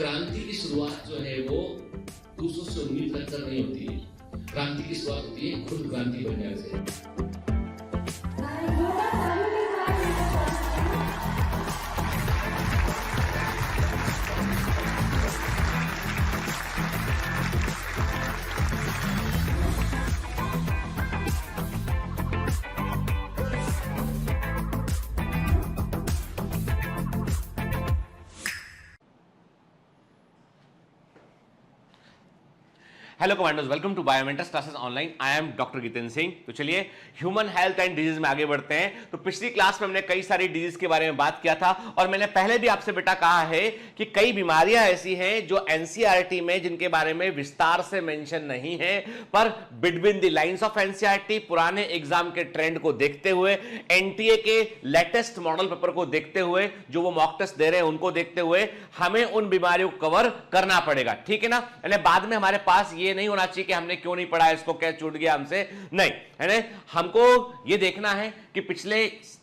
क्रांति की शुरुआत जो है वो दूसरों से उम्मीद रखकर नहीं होती है। क्रांति की शुरुआत होती है खुद क्रांति बनने से। Hello commandos, welcome to Biomentors classes online. I am doctor Jitendra Singh. तो चलिए ह्यूमन हेल्थ एंड डिजीज में आगे बढ़ते हैं। तो पिछली क्लास में हमने कई सारी डिजीज के बारे में बात किया था और मैंने पहले भी आपसे बेटा कहा है कि कई बीमारियां ऐसी हैं जो एनसीईआरटी में जिनके बारे में विस्तार से मेंशन नहीं है, पर between the lines of NCERT पुराने एग्जाम के ट्रेंड को देखते हुए, एनटीए के लेटेस्ट मॉडल पेपर को देखते हुए, जो वो मॉक टेस्ट दे रहे हैं उनको देखते हुए हमें उन बीमारियों को कवर करना पड़ेगा। ठीक है ना? यानी बाद में हमारे पास ये नहीं होना चाहिए कि हमने क्यों नहीं पढ़ा, इसको क्या छूट गया हमसे, नहीं है ना। हमको ये देखना है कि पिछले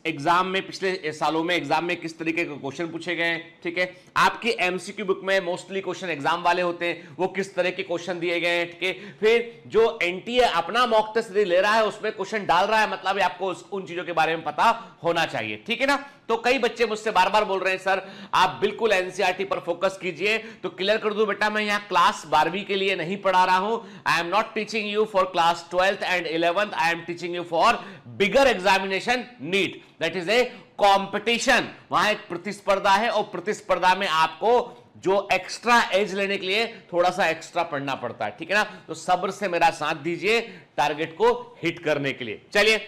एग्जाम में, पिछले सालों में एग्जाम में किस तरीके के क्वेश्चन पूछे गए हैं। ठीक है, आपकी एमसीक्यू बुक में मोस्टली क्वेश्चन एग्जाम वाले होते हैं, वो किस तरह के क्वेश्चन दिए गए हैं। ठीक है, फिर जो एनटीए अपना मॉक टेस्ट ले रहा है उसमें क्वेश्चन डाल रहा है, मतलब आपको उन चीजों के बारे में पता होना चाहिए। ठीक है ना? तो कई बच्चे मुझसे बार बार बोल रहे हैं सर आप बिल्कुल एनसीईआरटी पर फोकस कीजिए। तो क्लियर कर दूं बेटा, मैं यहां क्लास 12वीं के लिए नहीं पढ़ा रहा हूं। I am not teaching you for class 12th and 11th, I am teaching you for bigger examination NEET, that is a competition. वहां एक प्रतिस्पर्धा है और प्रतिस्पर्धा में आपको जो एक्स्ट्रा एज लेने के लिए थोड़ा सा एक्स्ट्रा पढ़ना पड़ता है। ठीक है ना? तो सब्र से मेरा साथ दीजिए टारगेट को हिट करने के लिए। चलिए,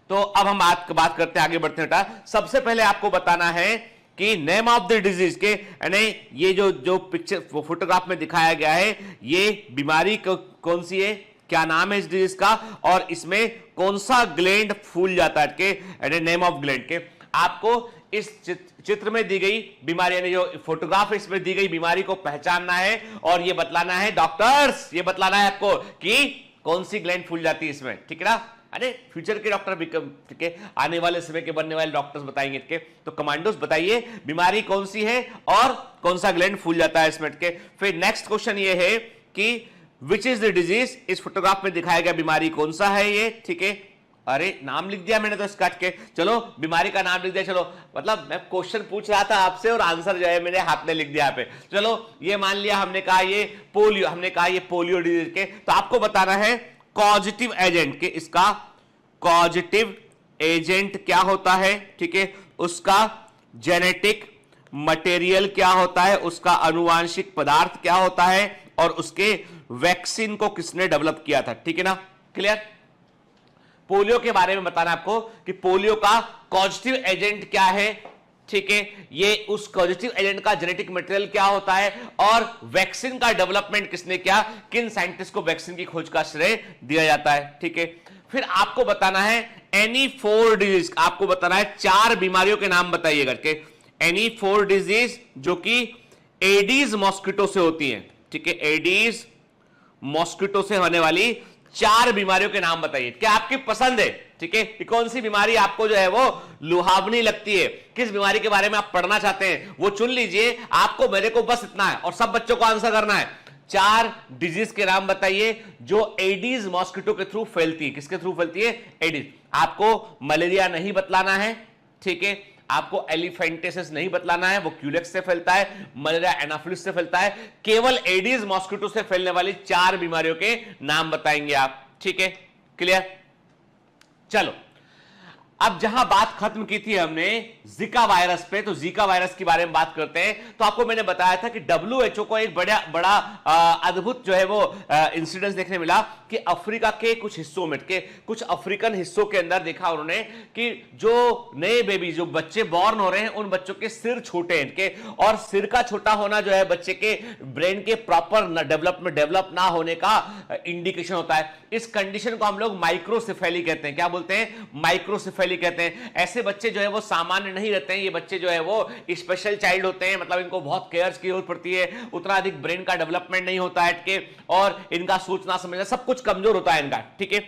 तो अब हम बात करते हैं, आगे बढ़ते हैं बेटा। सबसे पहले आपको बताना है कि नेम ऑफ द डिजीज के, यानी ये जो पिक्चर फोटोग्राफ में दिखाया गया है, ये बीमारी कौन सी है, क्या नाम है इस डिजीज का, और इसमें कौन सा ग्लैंड फूल जाता है के, नेम ऑफ ग्लैंड के। आपको इस चित्र में दी गई बीमारी, यानी जो फोटोग्राफ इसमें दी गई बीमारी को पहचानना है और ये बतलाना है डॉक्टर्स, ये बतलाना है आपको कि कौन सी ग्लैंड फूल जाती है इसमें। ठीक है ना? अरे फ्यूचर के डॉक्टर भी, ठीक है, आने वाले समय के बनने वाले डॉक्टर्स बताएंगे। ठीक है, तो कमांडोज बताइए बीमारी कौन सी है और कौन सा ग्लैंड फूल जाता है इसमें। के फिर नेक्स्ट क्वेश्चन ये है कि विच इज द डिजीज, इस फोटोग्राफ में दिखाया गया बीमारी कौन सा है ये। ठीक है, अरे नाम लिख दिया मैंने तो इस काट के, चलो बीमारी का नाम लिख दिया। चलो, मतलब मैं क्वेश्चन पूछ रहा था आपसे और आंसर जो है मेरे हाथ में लिख दिया पे। चलो ये मान लिया हमने कहा ये पोलियो, हमने कहा ये पोलियो डिजीज के, तो आपको बताना है कॉजेटिव एजेंट के, इसका कॉजेटिव एजेंट क्या होता है। ठीक है, उसका जेनेटिक मटेरियल क्या होता है, उसका आनुवांशिक पदार्थ क्या होता है, और उसके वैक्सीन को किसने डेवलप किया था। ठीक है ना? क्लियर? पोलियो के बारे में बताना आपको कि पोलियो का कॉजेटिव एजेंट क्या है। ठीक है, ये उस पॉजिटिव एजेंट का जेनेटिक मटेरियल क्या होता है और वैक्सीन का डेवलपमेंट किसने किया, किन साइंटिस्ट को वैक्सीन की खोज का श्रेय दिया जाता है। ठीक है, फिर आपको बताना है एनी 4 डिजीज, आपको बताना है 4 बीमारियों के नाम बताइए करके, एनी 4 डिजीज जो कि एडीज मॉस्किटो से होती हैं। ठीक है, एडीज मॉस्किटो से होने वाली 4 बीमारियों के नाम बताइए, क्या आपकी पसंद है। ठीक है, कौन सी बीमारी आपको जो है वो लुभावनी लगती है, किस बीमारी के बारे में आप पढ़ना चाहते हैं वो चुन लीजिए। आपको, मेरे को बस इतना है और सब बच्चों को आंसर करना है। 4 डिजीज के नाम बताइए जो एडीज मॉस्किटो के थ्रू फैलती है। किसके थ्रू फैलती है? एडीज। आपको मलेरिया नहीं बतलाना है। ठीक है, आपको एलिफेंटेसिस नहीं बतलाना है, वो क्यूलेक्स से फैलता है, मलेरिया एनाफिलिस से फैलता है। केवल एडीज मॉस्किटो से फैलने वाली 4 बीमारियों के नाम बताएंगे आप। ठीक है, क्लियर? चलो, अब जहां बात खत्म की थी हमने जिका वायरस पे, तो जिका वायरस के बारे में बात करते हैं। तो आपको मैंने बताया था कि WHO को एक बड़ा अद्भुत जो है वो इंसिडेंस देखने मिला कि अफ्रीका के कुछ हिस्सों में, के कुछ अफ्रीकन हिस्सों के अंदर देखा उन्होंने कि जो नए बेबी, जो बच्चे बॉर्न हो रहे हैं, उन बच्चों के सिर छोटे हैं के, और सिर का छोटा होना जो है बच्चे के ब्रेन के प्रॉपर डेवलप ना होने का इंडिकेशन होता है। इस कंडीशन को हम लोग माइक्रोसेफेली कहते हैं। क्या बोलते हैं? माइक्रोसेफेली कहते हैं। ऐसे बच्चे जो है वो सामान्य नहीं रहते हैं, ये बच्चे जो है वो स्पेशल चाइल्ड होते हैं, मतलब इनको बहुत केयर की जरूरत पड़ती है, उतना अधिक ब्रेन का डेवलपमेंट नहीं होता है, और इनका सोचना समझना सब कुछ कमजोर होता है इनका। ठीक है,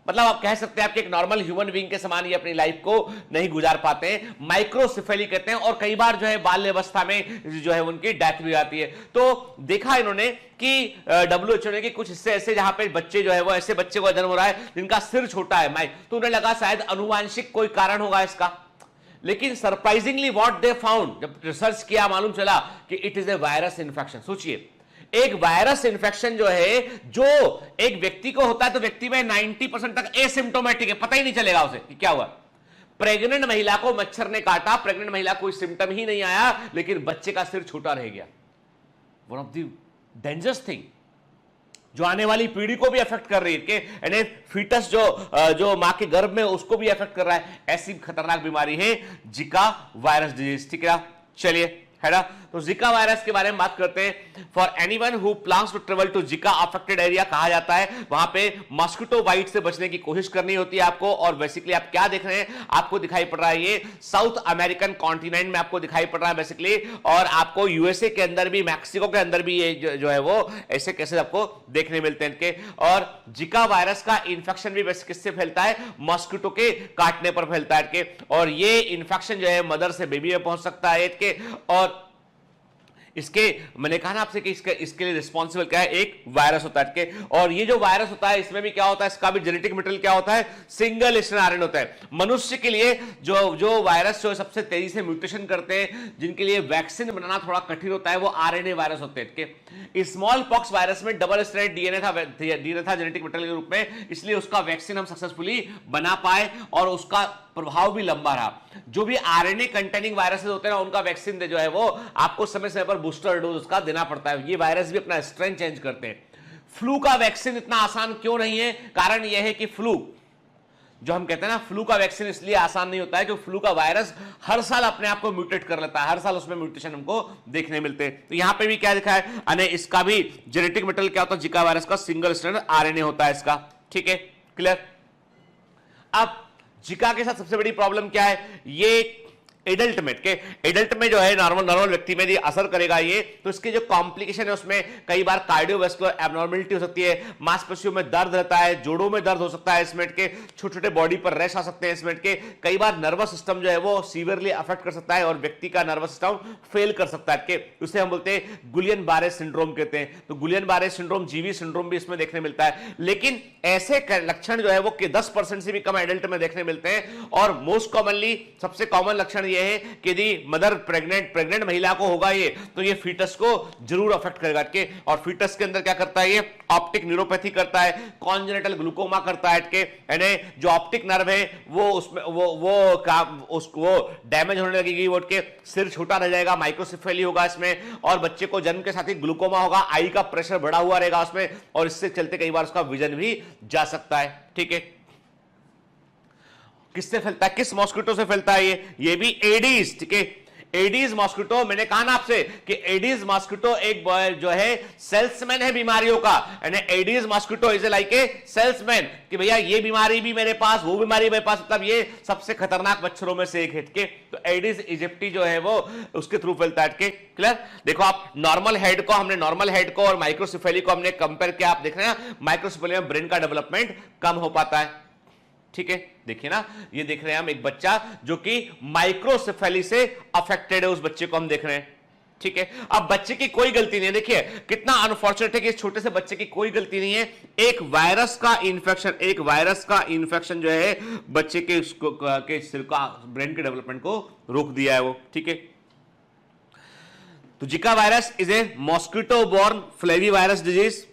मतलब आप कह सकते हैं आपके एक नॉर्मल ह्यूमन बीइंग के समान ये अपनी लाइफ को नहीं गुजार पाते हैं, माइक्रोसिफेली कहते हैं, और कई बार जो है बाल्यावस्था में जो है उनकी डेथ भी आती है। तो देखा इन्होंने कि WHO ने कि कुछ हिस्से ऐसे जहां पे बच्चे जो है वो ऐसे बच्चे को जन्म हो रहा है जिनका सिर छोटा है, तो उन्हें लगा शायद अनुवांशिक कोई कारण होगा इसका, लेकिन सरप्राइजिंगली व्हाट दे फाउंड, जब रिसर्च किया मालूम चला कि it is a virus infection. सोचिए एक वायरस इन्फेक्शन जो है, जो एक व्यक्ति को होता है तो व्यक्ति में 90% तक एसिम्प्टोमेटिक है, पता ही नहीं चलेगा उसे कि क्या हुआ। प्रेग्नेंट महिला को मच्छर ने काटा, प्रेग्नेंट महिला को कोई सिम्टम ही नहीं आया, लेकिन बच्चे का सिर छोटा रह गया। One of the dangerous thing जो आने वाली पीढ़ी को भी अफेक्ट कर रही है, यानी फीटस जो मां के गर्भ में उसको भी अफेक्ट कर रहा है। ऐसी खतरनाक बीमारी है जिका वायरस डिजीज। ठीक है, चलिए है ना, तो जिका वायरस के बारे में बात करते हैं। For anyone who plans to travel to Zika affected area, कहा जाता है वहां पे मॉस्किटो बाइट से बचने की कोशिश करनी होती है आपको। और बेसिकली आप क्या देख रहे हैं, आपको दिखाई पड़ रहा है ये साउथ अमेरिकन कॉन्टिनेंट में आपको दिखाई पड़ रहा है बेसिकली, और आपको यूएसए के अंदर भी, मैक्सिको के अंदर भी ये जो है वो ऐसे केसेस आपको देखने मिलते हैं इनके। और जिका वायरस का इंफेक्शन भी किससे फैलता है, मॉस्किटो के काटने पर फैलता है इनके। और ये इंफेक्शन जो है मदर से बेबी में पहुंच सकता है इनके। और इसके मैंने कहा ना आपसे कि इसके लिए रिस्पॉन्सिबल क्या है, एक वायरस होता है के। और ये जो वायरस होता है इसमें भी क्या होता है, इसका भी जेनेटिक मटेरियल क्या होता है, सिंगल स्ट्रैंड आरएनए होता है। मनुष्य के लिए जो वायरस जो सबसे तेजी से म्यूटेशन करते हैं, जिनके लिए वैक्सीन बनाना थोड़ा कठिन होता है, वो आरएनए वायरस होते हैं के। स्मॉल पॉक्स वायरस में डबल स्ट्रैंड डीएनए था जेनेटिक मटेरियल के रूप में, इसलिए उसका वैक्सीन हम सक्सेसफुली बना पाए और उसका प्रभाव भी लंबा रहा। जो भी आरएनए कंटेनिंग वायरसेस होते हैं ना, उनका वैक्सीन जो है वो आपको समय समय पर बूस्टर डोज उसका देना पड़ता है। ये वायरस भी अपना स्ट्रेन चेंज करते हैं। फ्लू का वैक्सीन इतना आसान क्यों नहीं है, कारण यह है कि फ्लू जो हम कहते हैं ना, फ्लू का वैक्सीन इसलिए आसान नहीं होता है क्योंकि फ्लू का वायरस हर साल अपने आप को म्यूटेट कर लेता है, हर साल उसमें म्यूटेशन हमको देखने मिलते हैं। तो यहां पे भी क्या दिखा है, अने इसका भी जेनेटिक मटेरियल क्या होता है, जिका वायरस का सिंगल स्ट्रैंड आरएनए होता है इसका। ठीक है, क्लियर। अब जिका के साथ सबसे बड़ी प्रॉब्लम क्या है, ये एडल्ट में जो है नॉर्मल व्यक्ति में ये असर करेगा ये, तो इसके जो कॉम्प्लिकेशन है उसमें कई बार कार्डियोवैस्कुलर एब्नॉर्मलिटी हो सकती है, मांसपेशियों में दर्द रहता है, जोड़ों में दर्द हो सकता है इसमें के, छोटे छोटे बॉडी पर रैश आ सकते हैं इसमें के, कई बार नर्वस सिस्टम जो है वो सीवियरली अफेक्ट कर सकता है और व्यक्ति का नर्वस सिस्टम फेल कर सकता है के, उसे हम बोलते हैं गुलियन बारे सिंड्रोम कहते हैं। तो गुलियन बारे सिंड्रोम, जीवी सिंड्रोम भी इसमें देखने मिलता है। लेकिन ऐसे लक्षण जो है वो 10% से भी कम एडल्ट में देखने मिलते हैं। और मोस्ट कॉमनली सबसे कॉमन लक्षण ये है कि यदि मदर प्रेग्नेंट महिला को होगा ये, तो ये फीटस को जरूर अफेक्ट करेगा के। और फीटस के अंदर क्या करता है, ये ऑप्टिक न्यूरोपैथी करता है, कॉन्जेनिटल ग्लूकोमा करता है के, यानी जो ऑप्टिक नर्व है वो उसमें वो डैमेज होने लगेगी, वो के सिर छोटा रह जाएगा, माइक्रोसेफेली होगा इसमें, और बच्चे को जन्म के साथ ही ग्लूकोमा होगा, आई का प्रेशर बढ़ा हुआ रहेगा उसमें, और इससे चलते कई बार उसका विजन भी जा सकता है। ठीक है, किससे फैलता है, किस मॉस्किटो से फैलता है ये भी एडीज। ठीक है, एडीज मॉस्किटो, मैंने कहा ना आपसे कि एडीज मॉस्किटो एक जो है सेल्समैन है बीमारियों का, यानी Aedes mosquito is like a salesman, कि भैया ये बीमारी भी मेरे पास, वो बीमारी मेरे पास, मतलब ये सबसे खतरनाक मच्छरों में से एक है के। तो एडीज इजिप्टी जो है वो उसके थ्रू फैलता है के। क्लियर। देखो आप नॉर्मल हेड को और माइक्रोसिफेली को हमने कंपेयर किया, आप देख रहे हैं माइक्रोसिफेली में ब्रेन का डेवलपमेंट कम हो पाता है। ठीक है, देखिए ना, ये देख रहे हैं हम एक बच्चा जो कि माइक्रोसेफेली से अफेक्टेड है, उस बच्चे को हम देख रहे हैं। ठीक है, अब बच्चे की कोई गलती नहीं है, देखिए कितना अनफॉर्चुनेट है कि इस छोटे से बच्चे की कोई गलती नहीं है। एक वायरस का इंफेक्शन जो है बच्चे के सिर का ब्रेन के डेवलपमेंट को रोक दिया है वो। ठीक है, तो Zika virus is a mosquito borne flavivirus disease.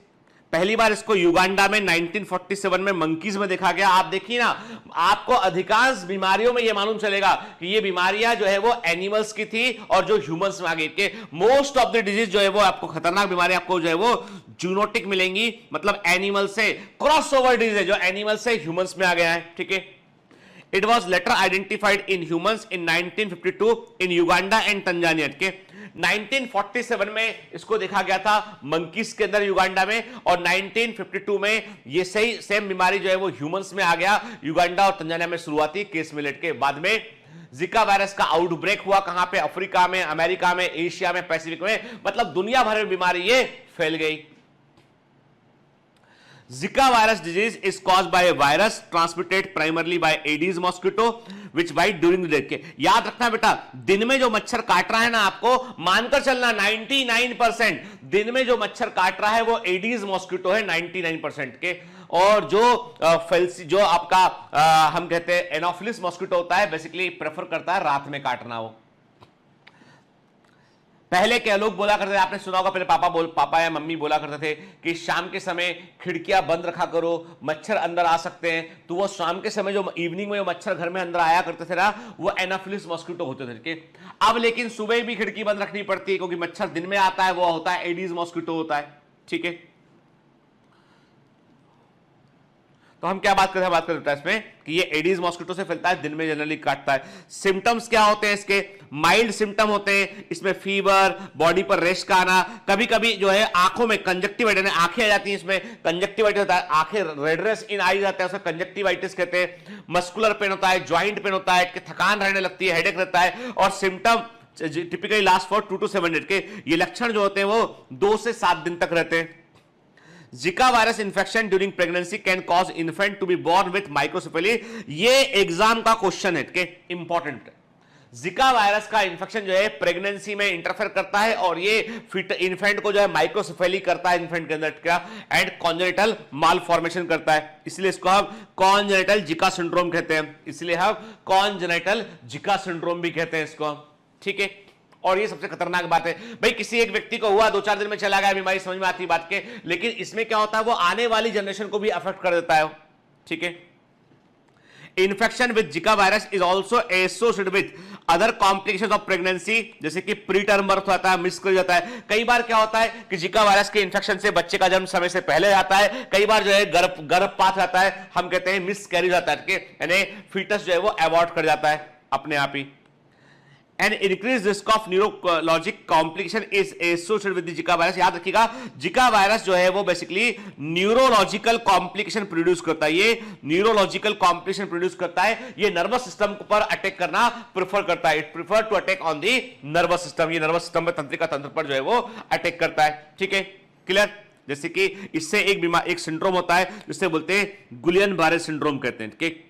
पहली बार इसको युगांडा में 1947 में मंकीज में देखा गया। आप देखिए ना, आपको अधिकांश बीमारियों में यह मालूम चलेगा कि ये बीमारियां जो है वो एनिमल्स की थी और जो ह्यूमंस में आ गई के। मोस्ट ऑफ द डिजीज जो है वो आपको खतरनाक बीमारियां आपको जो है वो जूनोटिक मिलेंगी, मतलब एनिमल से क्रॉसओवर डिजीज है जो एनिमल से ह्यूमंस में आ गया है। ठीक है, it was later identified in humans in 1952 in Uganda and Tanzania के। 1947 में इसको देखा गया था मंकीज के अंदर युगांडा में, और 1952 में ये सेम बीमारी जो है वो ह्यूमंस में आ गया, युगांडा और तंजानिया में शुरुआती केस मिलेट के। बाद में जिका वायरस का आउटब्रेक हुआ कहां पे, अफ्रीका में, अमेरिका में, एशिया में, पैसिफिक में, मतलब दुनिया भर में बीमारी ये फैल गई। Zika virus disease is caused by a virus transmitted primarily by Aedes mosquito which bite during the day. याद रखना बेटा, दिन में जो मच्छर काट रहा है ना, आपको मानकर चलना 99% दिन में जो मच्छर काट रहा है वो एडीज मॉस्किटो है 99% के, और जो आपका हम कहते हैं एनोफिलिस मॉस्किटो होता है, बेसिकली प्रेफर करता है रात में काटना। वो पहले क्या लोग बोला करते थे, आपने सुना होगा, पहले पापा या मम्मी बोला करते थे कि शाम के समय खिड़कियां बंद रखा करो, मच्छर अंदर आ सकते हैं। तो वो शाम के समय जो इवनिंग में जो मच्छर घर में अंदर आया करते थे ना, वो एनाफिलिस मॉस्किटो होते थे। अब लेकिन सुबह भी खिड़की बंद रखनी पड़ती है क्योंकि मच्छर दिन में आता है, वो होता है एडीज मॉस्किटो होता है। ठीक है, तो हम क्या बात करते हैं इसमें कि ये एडीज मॉस्किटो से फैलता है, दिन में जनरली काटता है। सिम्टम्स क्या होते हैं इसके? माइल्ड सिम्टम होते हैं इसमें, फीवर, बॉडी पर रेश का आना, कभी कभी जो है आंखों में कंजक्टिवाइटिस, आंखें आ जाती हैं, इसमें कंजक्टिवाइटिस होता है, आंखें रेडनेस इन आईज आता है, उसे कंजक्टिवाइटिस कहते हैं। मस्कुलर पेन होता है, ज्वाइंट पेन होता है, थकान रहने लगती है, हेडेक रहता है, और symptom typically last for 2 to 7 days के। ये लक्षण जो होते हैं वो 2 से 7 दिन तक रहते हैं। Zika virus infection during pregnancy can cause infant to be born with microcephaly। ये एग्जाम का क्वेश्चन है कि इंपॉर्टेंट। जिका वायरस का इंफेक्शन जो है प्रेगनेंसी में इंटरफेयर करता है और ये इन्फेंट को जो है माइक्रोसेफेली करता है इन्फेंट के अंदर क्या, एंड कॉन्जेनिटल माल फॉर्मेशन करता है, इसलिए इसको हम कॉन्जेनिटल जिका सिंड्रोम कहते हैं, इसलिए हम कॉन्जेनिटल जिका सिंड्रोम भी कहते हैं इसको। ठीक है, और ये सबसे खतरनाक बात है भाई, किसी एक व्यक्ति को हुआ, 2-4 दिन में चला गया, बीमारी समझ में आती बात के, लेकिन इसमें क्या होता है वो आने वाली जनरेशन को भी अफेक्ट कर देता है। ठीक है, infection with Zika virus is also associated with other complications of pregnancy, जैसे कि प्री टर्म बर्थ होता है, मिस कर जाता है। कई बार क्या होता है कि जिका वायरस के इन्फेक्शन से बच्चे का जन्म समय से पहले आता है, कई बार जो है गर्भपात रहता है, हम कहते हैं मिस कैरी जाता है, यानी फीटस जो है वो अबॉर्ट कर जाता है अपने आप ही। And increase risk of neurologic complication is associated with Zika virus. याद रखिएगा, जिका वायरस जो है वो बेसिकली न्यूरोलॉजिकल कॉम्प्लिकेशन प्रोड्यूस करता है, ये न्यूरोलॉजिकल कॉम्प्लिकेशन प्रोड्यूस करता है, ये नर्वस सिस्टम पर अटैक करना प्रेफर करता है, it prefer to attack on the nervous system, ये नर्वस सिस्टम में तंत्रिका तंत्र पर जो है वो अटैक करता है। ठीक है, क्लियर? जैसे कि इससे एक सिंड्रोम होता है जिससे बोलते हैं गुलियन बारे सिंड्रोम कहते हैं, कि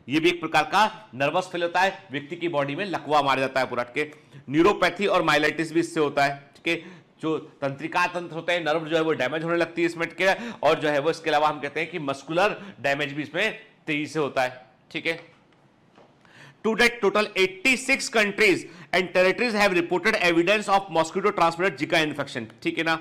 ये भी एक प्रकार का नर्वस फेल होता है, व्यक्ति की बॉडी में लकवा मार जाता है पूरा के। न्यूरोपैथी और माइलाइटिस भी इससे होता है। ठीक है, जो तंत्रिका तंत्र होते हैं, नर्व जो है वो डैमेज होने लगती है इसमें के, और जो है वो इसके अलावा हम कहते हैं कि मस्कुलर डैमेज भी इसमें तेजी से होता है। ठीक है, to date total 86 countries and territories have reported evidence of mosquito transmitted Zika infection. ठीक है ना,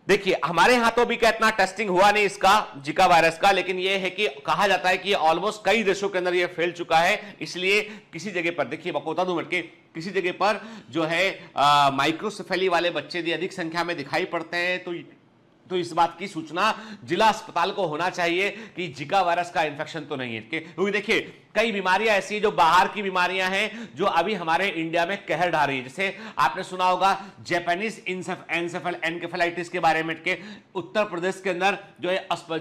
देखिए हमारे यहां तो भी क्या इतना टेस्टिंग हुआ नहीं इसका जिका वायरस का, लेकिन ये है कि कहा जाता है कि ऑलमोस्ट कई देशों के अंदर ये फैल चुका है। इसलिए किसी जगह पर देखिए, आपको बता दूं मिनट के, किसी जगह पर जो है माइक्रोसेफेली वाले बच्चे यदि अधिक संख्या में दिखाई पड़ते हैं तो इस बात की सूचना जिला अस्पताल को होना चाहिए कि जिका वायरस का इंफेक्शन तो नहीं है। क्योंकि देखिए कई बीमारियां ऐसी जो बाहर की बीमारियां हैं जो अभी हमारे इंडिया में कहर ढा रही है। जैसे आपने सुना होगा जापानीज एनकेफेलाइटिस के बारे में, के उत्तर प्रदेश के अंदर जो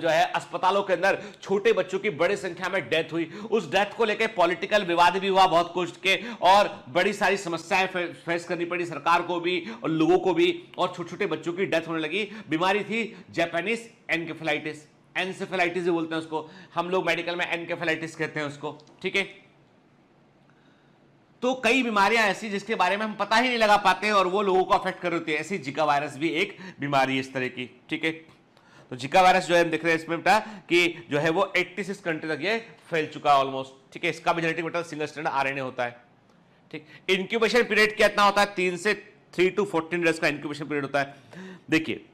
है अस्पतालों के अंदर छोटे बच्चों की बड़ी संख्या में डेथ हुई। उस डेथ को लेकर पॉलिटिकल विवाद भी हुआ बहुत कुछ के, और बड़ी सारी समस्याएं फेस करनी पड़ी सरकार को भी और लोगों को भी, और छोटे छोटे बच्चों की डेथ होने लगी। बीमारी थी जापानीज एनकेफेलाइटिस, एनसेफेलाइटिस भी बोलते हैं उसको, हम लोग मेडिकल में एनकेफेलाइटिस कहते हैं उसको। ठीक है, तो कई बीमारियां ऐसी जिसके बारे में हम पता ही नहीं लगा पाते और वो लोगों को अफेक्ट कर रही है, ऐसी जिका वायरस भी एक बीमारी है इस तरह की। ठीक है, तो जिका वायरस जो है हम देख रहे हैं इसमें बेटा कि जो है वो 86 कंट्री तक ये फैल चुका है ऑलमोस्ट। ठीक है, इसका भी genetic material single strand RNA होता है। ठीक, इंक्यूबेशन पीरियड कितना होता है? 3 to 14 डेज का इंक्यूबेशन पीरियड होता है। देखिए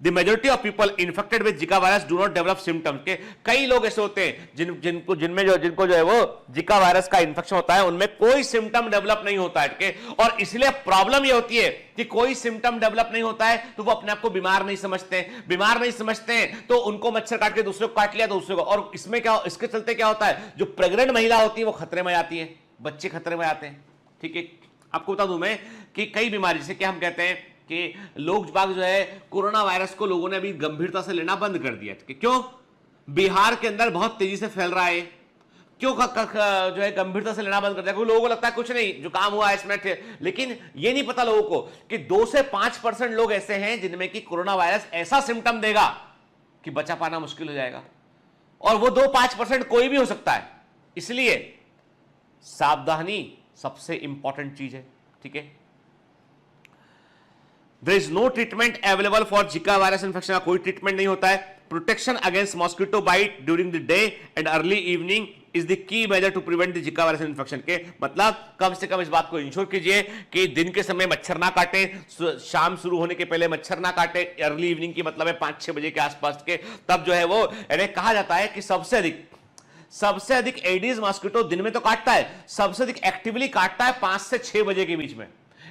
The majority of people infected with Zika virus do not develop symptoms। के कई लोग ऐसे होते हैं जिनको जो है वो जिका वायरस का इन्फेक्शन होता है उनमें कोई सिम्टम डेवलप नहीं होता है के, और इसलिए प्रॉब्लम ये होती है कि कोई सिम्टम डेवलप नहीं होता है तो वो अपने आप को बीमार नहीं समझते हैं तो उनको मच्छर काट के दूसरे को काट लिया दूसरे को, और इसमें क्या, इसके चलते क्या होता है, जो प्रेग्नेंट महिला होती है वो खतरे में आती है, बच्चे खतरे में आते हैं। ठीक है, आपको बता दूं मैं कि कई बीमारी जैसे कि हम कहते हैं कि लोग बाग जो है कोरोना वायरस को लोगों ने अभी गंभीरता से लेना बंद कर दिया। क्यों? बिहार के अंदर बहुत तेजी से फैल रहा है, क्यों जो है गंभीरता से लेना बंद कर दिया? क्योंकि लोगों को लगता है कुछ नहीं, जो काम हुआ है इसमें, लेकिन ये नहीं पता लोगों को कि 2 से 5% लोग ऐसे हैं जिनमें कि कोरोना वायरस ऐसा सिम्टम देगा कि बचा पाना मुश्किल हो जाएगा, और वो 2-5% कोई भी हो सकता है। इसलिए सावधानी सबसे इंपॉर्टेंट चीज है, ठीक है। There is no treatment available for Zika virus infection, कोई ट्रीटमेंट नहीं होता है। Protection against mosquito bite during the day and early evening is the key measure to prevent the Zika virus infection. के मतलब कम से कम इस बात को इंश्योर कीजिए कि दिन के समय मच्छर ना काटे, शाम शुरू होने के पहले मच्छर ना काटे। अर्ली इवनिंग की मतलब है 5-6 बजे के आसपास के, तब जो है वो कहा जाता है कि सबसे अधिक एडिस मॉस्किटो दिन में तो काटता है, सबसे अधिक एक्टिवली काटता है 5 से 6 बजे के बीच में।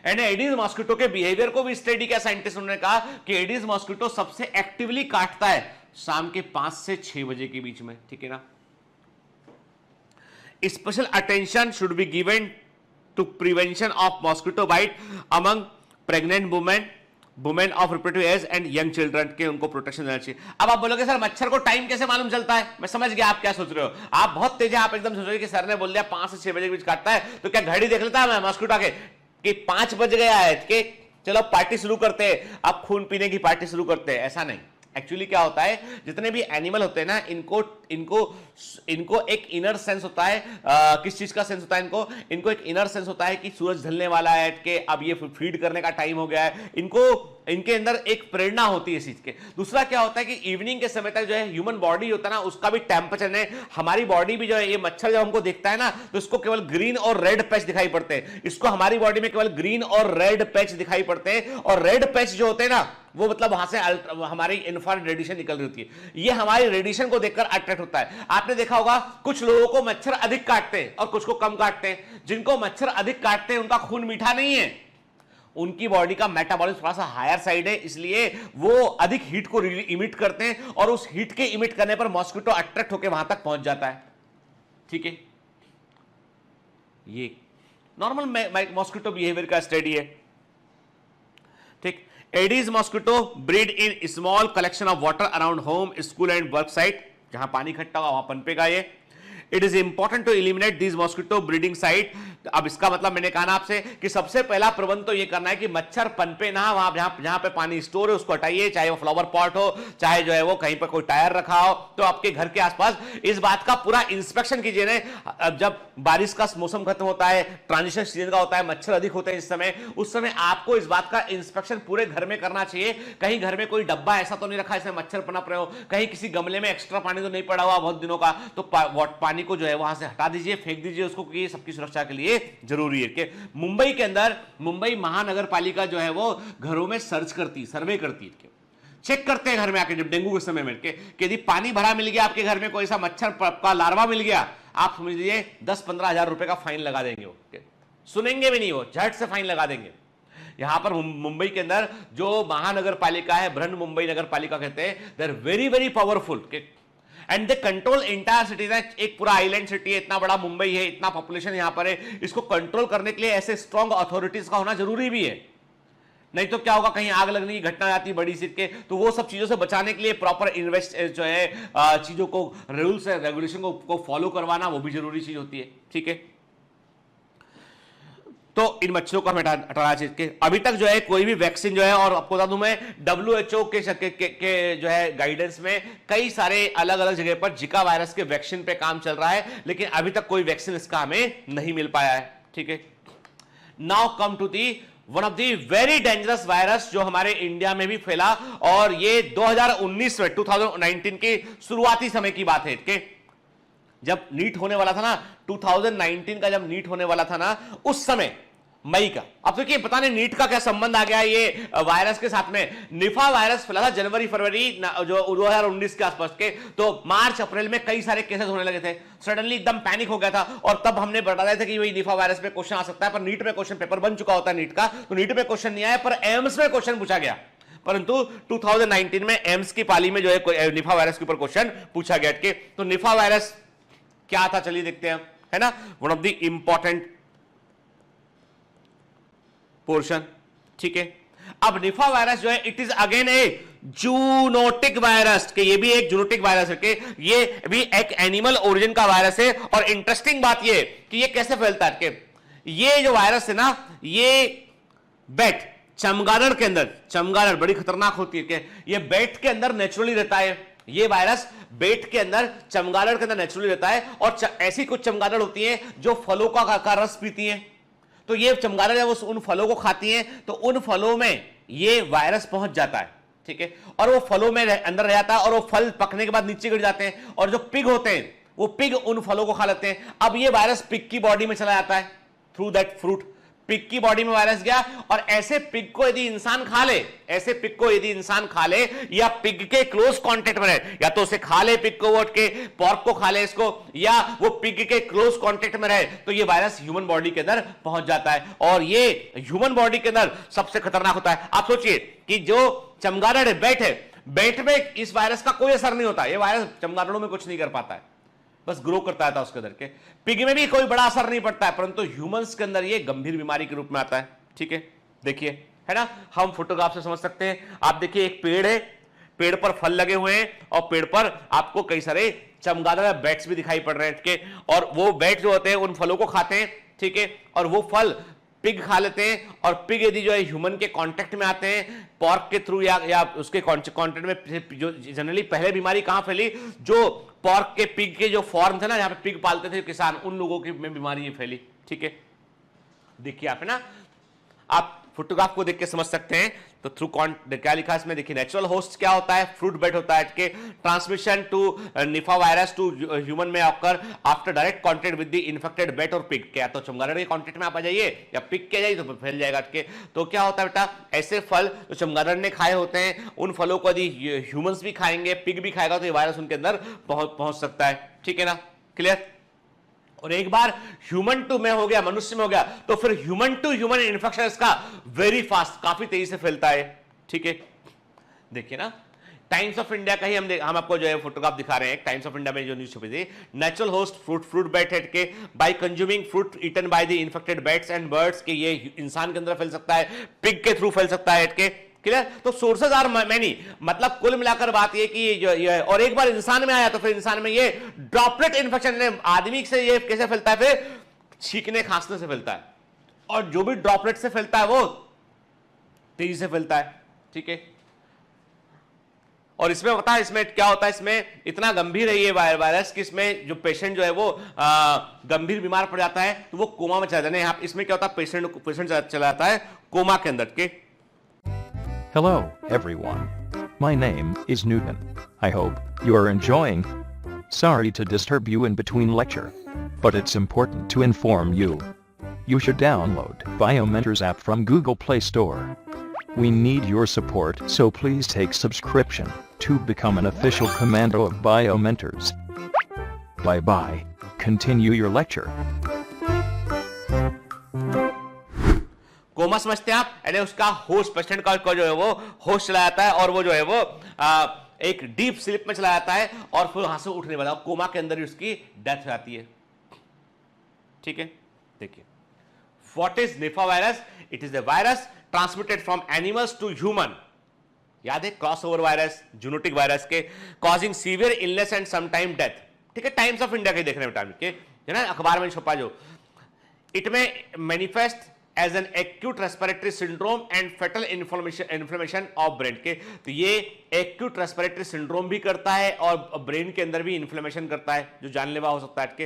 एंड एडिस मॉस्किटो के बिहेवियर को भी स्टडी किया साइंटिस्ट ने, कहा कि एडिस मॉस्किटो सबसे एक्टिवली काटता है शाम के 5 से 6 बजे के बीच में, ठीक है ना। Special attention should be given to prevention of mosquito bite among pregnant women of reproductive age and young children, के उनको प्रोटेक्शन देना चाहिए। अब आप बोलोगे सर मच्छर को टाइम कैसे मालूम चलता है? मैं समझ गया आप क्या सोच रहे हो, आप बहुत तेज है, आप एकदम सोच रहे हो कि सर ने बोल दिया 5 से 6 बजे के बीच काटता है, तो क्या घड़ी देख लेता है मैं मॉस्किटो के कि 5 बज गया है कि चलो पार्टी शुरू करते हैं, अब खून पीने की पार्टी शुरू करते हैं? ऐसा नहीं। एक्चुअली क्या होता है, जितने भी एनिमल होते हैं ना, इनको एक इनर सेंस होता है। किस चीज का सेंस होता है इनको एक इनर सेंस होता है कि सूरज ढलने वाला है, कि अब ये फीड करने का टाइम हो गया है। इनके अंदर एक प्रेरणा होती है इस चीज के। दूसरा क्या होता है कि इवनिंग के समय तक जो है ह्यूमन बॉडी होता है ना, उसका भी टेम्परेचर है, हमारी बॉडी भी जो है, ये मच्छर जब हमको देखता है ना तो इसको केवल ग्रीन और रेड पैच दिखाई पड़ते हैं। इसको हमारी बॉडी में केवल ग्रीन और रेड पैच दिखाई पड़ते हैं, और रेड पैच जो होते हैं ना वो मतलब वहां से हमारी इंफ्रारेड रेडिएशन निकल रही होती है, ये हमारी रेडिएशन को देखकर अट्रैक्ट होता है। आपने देखा होगा कुछ लोगों को मच्छर अधिक काटते हैं और कुछ को कम काटते हैं। जिनको मच्छर अधिक काटते हैं उनका खून मीठा नहीं है, उनकी बॉडी का मेटाबॉलिज्म थोड़ा सा हायर साइड है, इसलिए वो अधिक हीट को इमिट करते हैं, और उस हीट के इमिट करने पर मॉस्किटो अट्रैक्ट होकर वहां तक पहुंच जाता है, ठीक है। ये नॉर्मल मॉस्किटो बिहेवियर का स्टडी है, ठीक। Aedes mosquito breed in small collection of water around home, school and work site. जहां पानी इकट्ठा होगा वहां पनपेगा ये। It is important to eliminate this mosquito breeding site. अब इसका मतलब मैंने कहा ना आपसे कि सबसे पहला प्रबंध तो ये करना है कि मच्छर पनपे ना, वहां जहां पे पानी स्टोर है उसको हटाइए, चाहे वो फ्लावर पॉट हो, चाहे जो है वो कहीं पर कोई टायर रखा हो, तो आपके घर के आसपास इस बात का पूरा इंस्पेक्शन कीजिए ना। जब बारिश का मौसम खत्म होता है, ट्रांजिशन सीजन का होता है, मच्छर अधिक होते हैं इस समय, उस समय आपको इस बात का इंस्पेक्शन पूरे घर में करना चाहिए। कहीं घर में कोई डब्बा ऐसा तो नहीं रखा इसमें मच्छर पनप रहे हो, कहीं किसी गमले में एक्स्ट्रा पानी तो नहीं पड़ा हुआ बहुत दिनों का, तो पानी को जो है वहां से हटा दीजिए, फेंक दीजिए उसको, कि सबकी सुरक्षा के लिए जरूरी है। कि मुंबई के अंदर मुंबई महानगर पालिका जो है वो घरों में सर्वे करती है, चेक करते हैं घर में आके जब डेंगू के समय में, कि यदि पानी भरा मिल गया आपके घर में, कोई ऐसा मच्छर का लार्वा मिल गया, आप समझ लीजिए 10-15 हजार रुपए का फाइन लगा देंगे वो, सुनेंगे भी नहीं, वो झट से फाइन लगा देंगे। यहां पर मुंबई के अंदर जो महानगर पालिका है, बृहन मुंबई नगर पालिका कहते हैं, they are very very powerful and they control entire city. एक पूरा आइलैंड सिटी है, इतना बड़ा मुंबई है, इतना पॉपुलेशन यहां पर है, इसको कंट्रोल करने के लिए ऐसे स्ट्रॉन्ग अथॉरिटीज का होना जरूरी भी है। नहीं तो क्या होगा, कहीं आग लगने की घटना आती बड़ी सी के, तो वो सब चीजों से बचाने के लिए प्रॉपर इन्वेस्ट जो है चीजों को, रूल्स रेगुलेशन को फॉलो करवाना, वो भी जरूरी चीज होती है, ठीक है। तो इन मच्छरों को हमें हटाना चाहिए। अभी तक जो है कोई भी वैक्सीन जो है, और आपको बता दूं मैं WHO के जो है गाइडेंस में कई सारे अलग अलग जगह पर जिका वायरस के वैक्सीन पे काम चल रहा है, लेकिन अभी तक कोई वैक्सीन इसका हमें नहीं मिल पाया है, ठीक है। Now come to the one of the very dangerous virus जो हमारे इंडिया में भी फैला, और ये 2019 के शुरुआती समय की बात है कि जब नीट होने वाला था ना, 2019 का जब नीट होने वाला था ना, उस समय मई का। अब देखिए पता नहीं नीट का क्या संबंध आ गया ये वायरस के साथ में। निफा वायरस फैला था जनवरी फरवरी जो 2019 के आसपास के, तो मार्च अप्रैल में कई सारे केसेस होने लगे थे, सडनली एकदम पैनिक हो गया था, और तब हमने बताया था कि वही निफा वायरस पे क्वेश्चन आ सकता है, पर नीट में क्वेश्चन पेपर बन चुका होता है नीट का, तो नीट में क्वेश्चन नहीं आया, पर एम्स में क्वेश्चन पूछा गया। परंतु 2019 में एम्स की पाली में जो है निफा वायरस के ऊपर क्वेश्चन पूछा गया। तो निफा वायरस क्या था, चलिए देखते हैं, है ना, one of the important portion, ठीक है। अब निफा वायरस जो है it is again A zoonotic virus, के ये भी एक जूनोटिक वायरस है, के ये भी एक एनिमल ओरिजिन का वायरस है। और इंटरेस्टिंग बात ये कि ये कैसे फैलता है, कि ये जो वायरस है ना, ये बैट चमगादड़ के अंदर, चमगादड़ बड़ी खतरनाक होती है, कि ये बैट के अंदर नेचुरली रहता है। ये वायरस बैट के अंदर, चमगादड़ के अंदर नेचुरली रहता है। और ऐसी कुछ चमगादड़ होती हैं जो फलों का रस पीती हैं। तो ये चमगादड़ जब उन फलों को खाती हैं तो उन फलों में ये वायरस पहुंच जाता है, ठीक है, और वो फलों में अंदर रह जाता है और वो फल पकने के बाद नीचे गिर जाते हैं। और जो पिग होते हैं वो पिग उन फलों को खा लेते हैं। अब ये वायरस पिग की बॉडी में चला जाता है थ्रू दैट फ्रूट। पिग की बॉडी में वायरस गया और ऐसे पिग को यदि इंसान खा ले, ऐसे पिग को यदि इंसान खा ले या पिग के क्लोज कांटेक्ट में रहे, या तो उसे खा ले पिग को, वोट के पॉर्क को खा ले इसको, या वो पिग के क्लोज कांटेक्ट में रहे, तो ये वायरस ह्यूमन बॉडी के अंदर पहुंच जाता है। और ये ह्यूमन बॉडी के अंदर सबसे खतरनाक होता है। आप सोचिए कि जो चमगादड़ है, बैट है, बैट में इस वायरस का कोई असर नहीं होता। ये वायरस चमगादड़ों में कुछ नहीं कर पाता है, बस ग्रो करता था उसके अंदर के। पिग में भी कोई बड़ा असर नहीं पड़ता है, परंतु ह्यूमंस के अंदर ये गंभीर बीमारी के रूप में आता है, ठीक है। देखिए, है ना, हम फोटोग्राफ से समझ सकते हैं। आप देखिए एक पेड़ है, पेड़ पर फल लगे हुए हैं और पेड़ पर आपको कई सारे चमगादड़ बैट्स भी दिखाई पड़ रहे हैं, ठीक है। और वो बैट जो होते हैं उन फलों को खाते हैं, ठीक है, और वो फल पिग खा लेते हैं। और पिग यदि जो है ह्यूमन के कांटेक्ट में आते हैं पॉर्क के थ्रू या उसके कांटेक्ट में, जो जनरली पहले बीमारी कहां फैली, जो पॉर्क के पिग के जो फॉर्म थे ना, जहां पे पिग पालते थे किसान, उन लोगों की में बीमारी ये फैली, ठीक है। देखिए आप, है ना, आप फोटोग्राफ को देख के समझ सकते हैं। तो थ्रू क्या लिखा है इसमें, देखिए नेचुरल होस्ट क्या होता है, फ्रूट बैट होता है, कि ट्रांसमिशन टू निफा वायरस टू ह्यूमन में occur after direct contact with the infected bat और पिग। क्या तो चमगादड़ के कांटेक्ट में आप आ जाइए या पिग के जाइए तो फैल जाएगा, के। तो क्या होता है बेटा, ऐसे फल जो चमगादड़ ने खाए होते हैं, उन फलों को यदि ह्यूमंस भी खाएंगे, पिग भी खाएगा, तो ये वायरस उनके अंदर पहुंच सकता है, ठीक है ना, क्लियर। और एक बार ह्यूमन टू में हो गया, मनुष्य में हो गया, तो फिर ह्यूमन टू ह्यूमन इन्फेक्शन इसका वेरी फास्ट, काफी तेजी से फैलता है, ठीक है। देखिए ना, टाइम्स ऑफ इंडिया का ही हम आपको जो है फोटोग्राफ दिखा रहे हैं। टाइम्स ऑफ इंडिया में जो न्यूज छपी थी, natural host fruit bat had के by consuming fruit eaten by the infected bats and birds, के ये इंसान के अंदर फैल सकता है, पिग के थ्रू फैल सकता है, हेड के, क्लियर। तो सोर्सेज आर मैनी, मतलब कुल मिलाकर बात ये कि ये और एक बार इंसान में आया तो फिर इंसान में ये ड्रॉपलेट इन्फेक्शन, आदमी से ये कैसे फैलता है, फिर छींकने खांसने से फैलता है। और जो भी ड्रॉपलेट से फैलता है वो तेजी से फैलता है, ठीक है। और इसमें पता है इसमें क्या होता है, इसमें इतना गंभीर है ये वायरस कि इसमें जो पेशेंट जो है वो गंभीर बीमार पड़ जाता है तो वो कोमा में चला जाता है। यहाँ इसमें क्या होता है, पेशेंट चला जाता है कोमा के अंदर के। Hello, everyone. My name is Newton. I hope you are enjoying. Sorry to disturb you in between lecture, but it's important to inform you. You should download Biomentors app from Google Play Store. We need your support, so please take subscription to become an official commando of Biomentors. Bye bye. Continue your lecture. Coma समझते हैं आप, यानी उसका host, patient का जो है वो host चला जाता है और वो जो है वो एक डीप स्लीप में चला जाता है और फिर वहां से उठने वाला, कोमा के अंदर ही उसकी डेथ हो जाती है, ठीक है। देखिए, what is Nipah virus? It is the virus transmitted from animals to human. याद है, क्रॉसओवर वायरस, जूनोटिक वायरस के, causing severe illness and sometime death, ठीक है। टाइम्स ऑफ इंडिया के देखने में टाइम के, है ना, अखबार में छपा जो। इट में manifest as an acute respiratory syndrome and fatal inflammation of brain के। तो ये एक्यूट रेस्पिरेटरी सिंड्रोम भी करता है और ब्रेन के अंदर भी इन्फ्लेमेशन करता है जो जानलेवा हो सकता है के।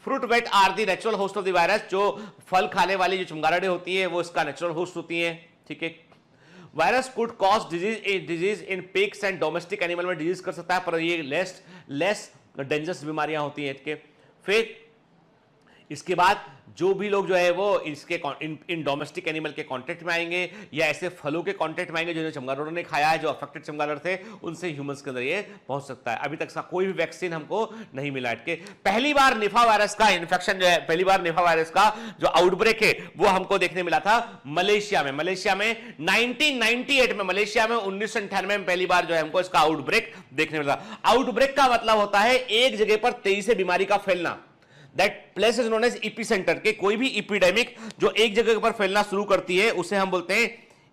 Fruit bat are the natural host of the virus, जो फल खाने वाली जो चमगादड़ें होती है वो इसका नेचुरल होस्ट होती है, ठीक है। Virus could cause disease in pigs and domestic animal में डिजीज कर सकता है, पर ये लेस डेंजरस बीमारियां होती हैं इसके। फिर इसके बाद जो भी लोग जो है वो इसके इन डोमेस्टिक एनिमल के कांटेक्ट में आएंगे या ऐसे फलों के कांटेक्ट में आएंगे जो चमगादड़ों ने खाया है, जो अफेक्टेड चमगादड़ थे, उनसे ह्यूमंस के अंदर ये पहुंच सकता है। अभी तक इसका कोई भी वैक्सीन हमको नहीं मिला है। पहली बार निफा वायरस का इन्फेक्शन जो है, पहली बार निफा वायरस का जो आउटब्रेक है वो हमको देखने मिला था मलेशिया में। मलेशिया में 1998 में, मलेशिया में 1998 में पहली बार जो है हमको इसका आउटब्रेक देखने मिला। आउटब्रेक का मतलब होता है एक जगह पर तेजी से बीमारी का फैलना। That place is known as epicentre, के कोई भी एपिडेमिक जो एक जगह पर फैलना शुरू करती है उसे हम बोलते हैं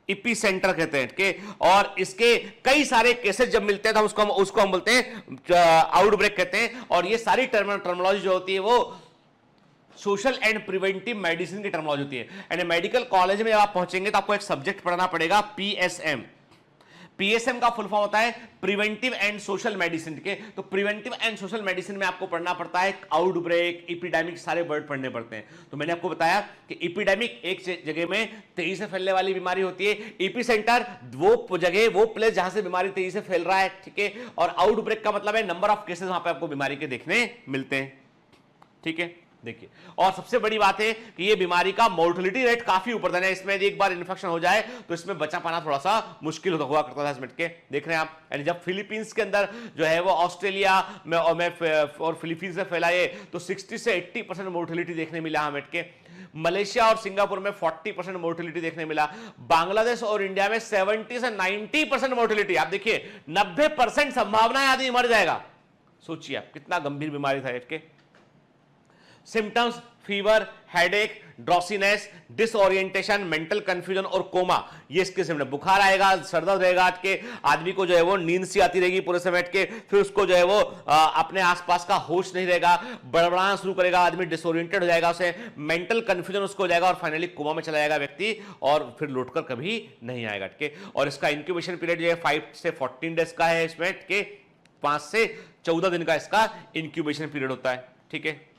इपी सेंटर कहते हैं के, और इसके कई सारे केसेस जब मिलते हैं तो उसको हम बोलते हैं आउटब्रेक कहते हैं। और ये सारी टर्मिनोलॉजी जो होती है वो सोशल एंड प्रिवेंटिव मेडिसिन की टर्मिनोलॉजी होती है। एंड मेडिकल कॉलेज में जब आप पहुंचेंगे तो आपको एक सब्जेक्ट पढ़ना पड़ेगा पीएसएम। पीएसएम का फुल फॉर्म होता है प्रिवेंटिव एंड सोशल मेडिसिन के। तो प्रिवेंटिव एंड सोशल मेडिसिन में आपको पढ़ना पड़ता है आउटब्रेक, एपिडेमिक, सारे वर्ड पढ़ने पड़ते हैं। तो मैंने आपको बताया कि एपिडेमिक एक जगह में तेजी से फैलने वाली बीमारी होती है, एपी सेंटर वो जगह, वो प्लेस जहां से बीमारी तेजी से फैल रहा है, ठीक है। और आउटब्रेक का मतलब है नंबर ऑफ केसेस वहां पे आपको बीमारी के देखने मिलते हैं, ठीक है। देखिए, और सबसे बड़ी बात है कि ये बीमारी का मोर्टेलिटी रेट काफी ऊपर था। इसमें यदि एक बार इन्फेक्शन हो जाए तो इसमें बचा पाना थोड़ा सा मुश्किल हुआ करता था। इसमें के देख रहे हैं आप, यानी जब फिलीपींस के अंदर जो है वो ऑस्ट्रेलिया में और फिलीपींस में फैला है तो 60 से 80% मोर्टेलिटी देखने मिला हमें के। मलेशिया और सिंगापुर में 40% मोर्टेलिटी देखने मिला। बांग्लादेश और इंडिया में 70 से 90% मोर्टेलिटी। आप देखिए 90% संभावना है आदमी मर जाएगा। सोचिए आप कितना गंभीर बीमारी था इसके। Symptoms fever, headache, drowsiness, disorientation, mental confusion और कोमा, ये इसके सिम्टम। बुखार आएगा, सर दर्द रहेगा के, आदमी को जो है वो नींद सी आती रहेगी पूरे समय के, फिर उसको जो है वो अपने आसपास का होश नहीं रहेगा, बड़बड़ाना शुरू करेगा, आदमी डिसओरिएंटेड हो जाएगा, उसे मेंटल कंफ्यूजन उसको हो जाएगा और फाइनली कोमा में चला जाएगा व्यक्ति और फिर लौटकर कभी नहीं आएगा के। और इसका इंक्यूबेशन पीरियड जो है 5 से 14 डेज का है, इसमें के 5 से 14 दिन का इसका इंक्यूबेशन पीरियड होता है, ठीक है।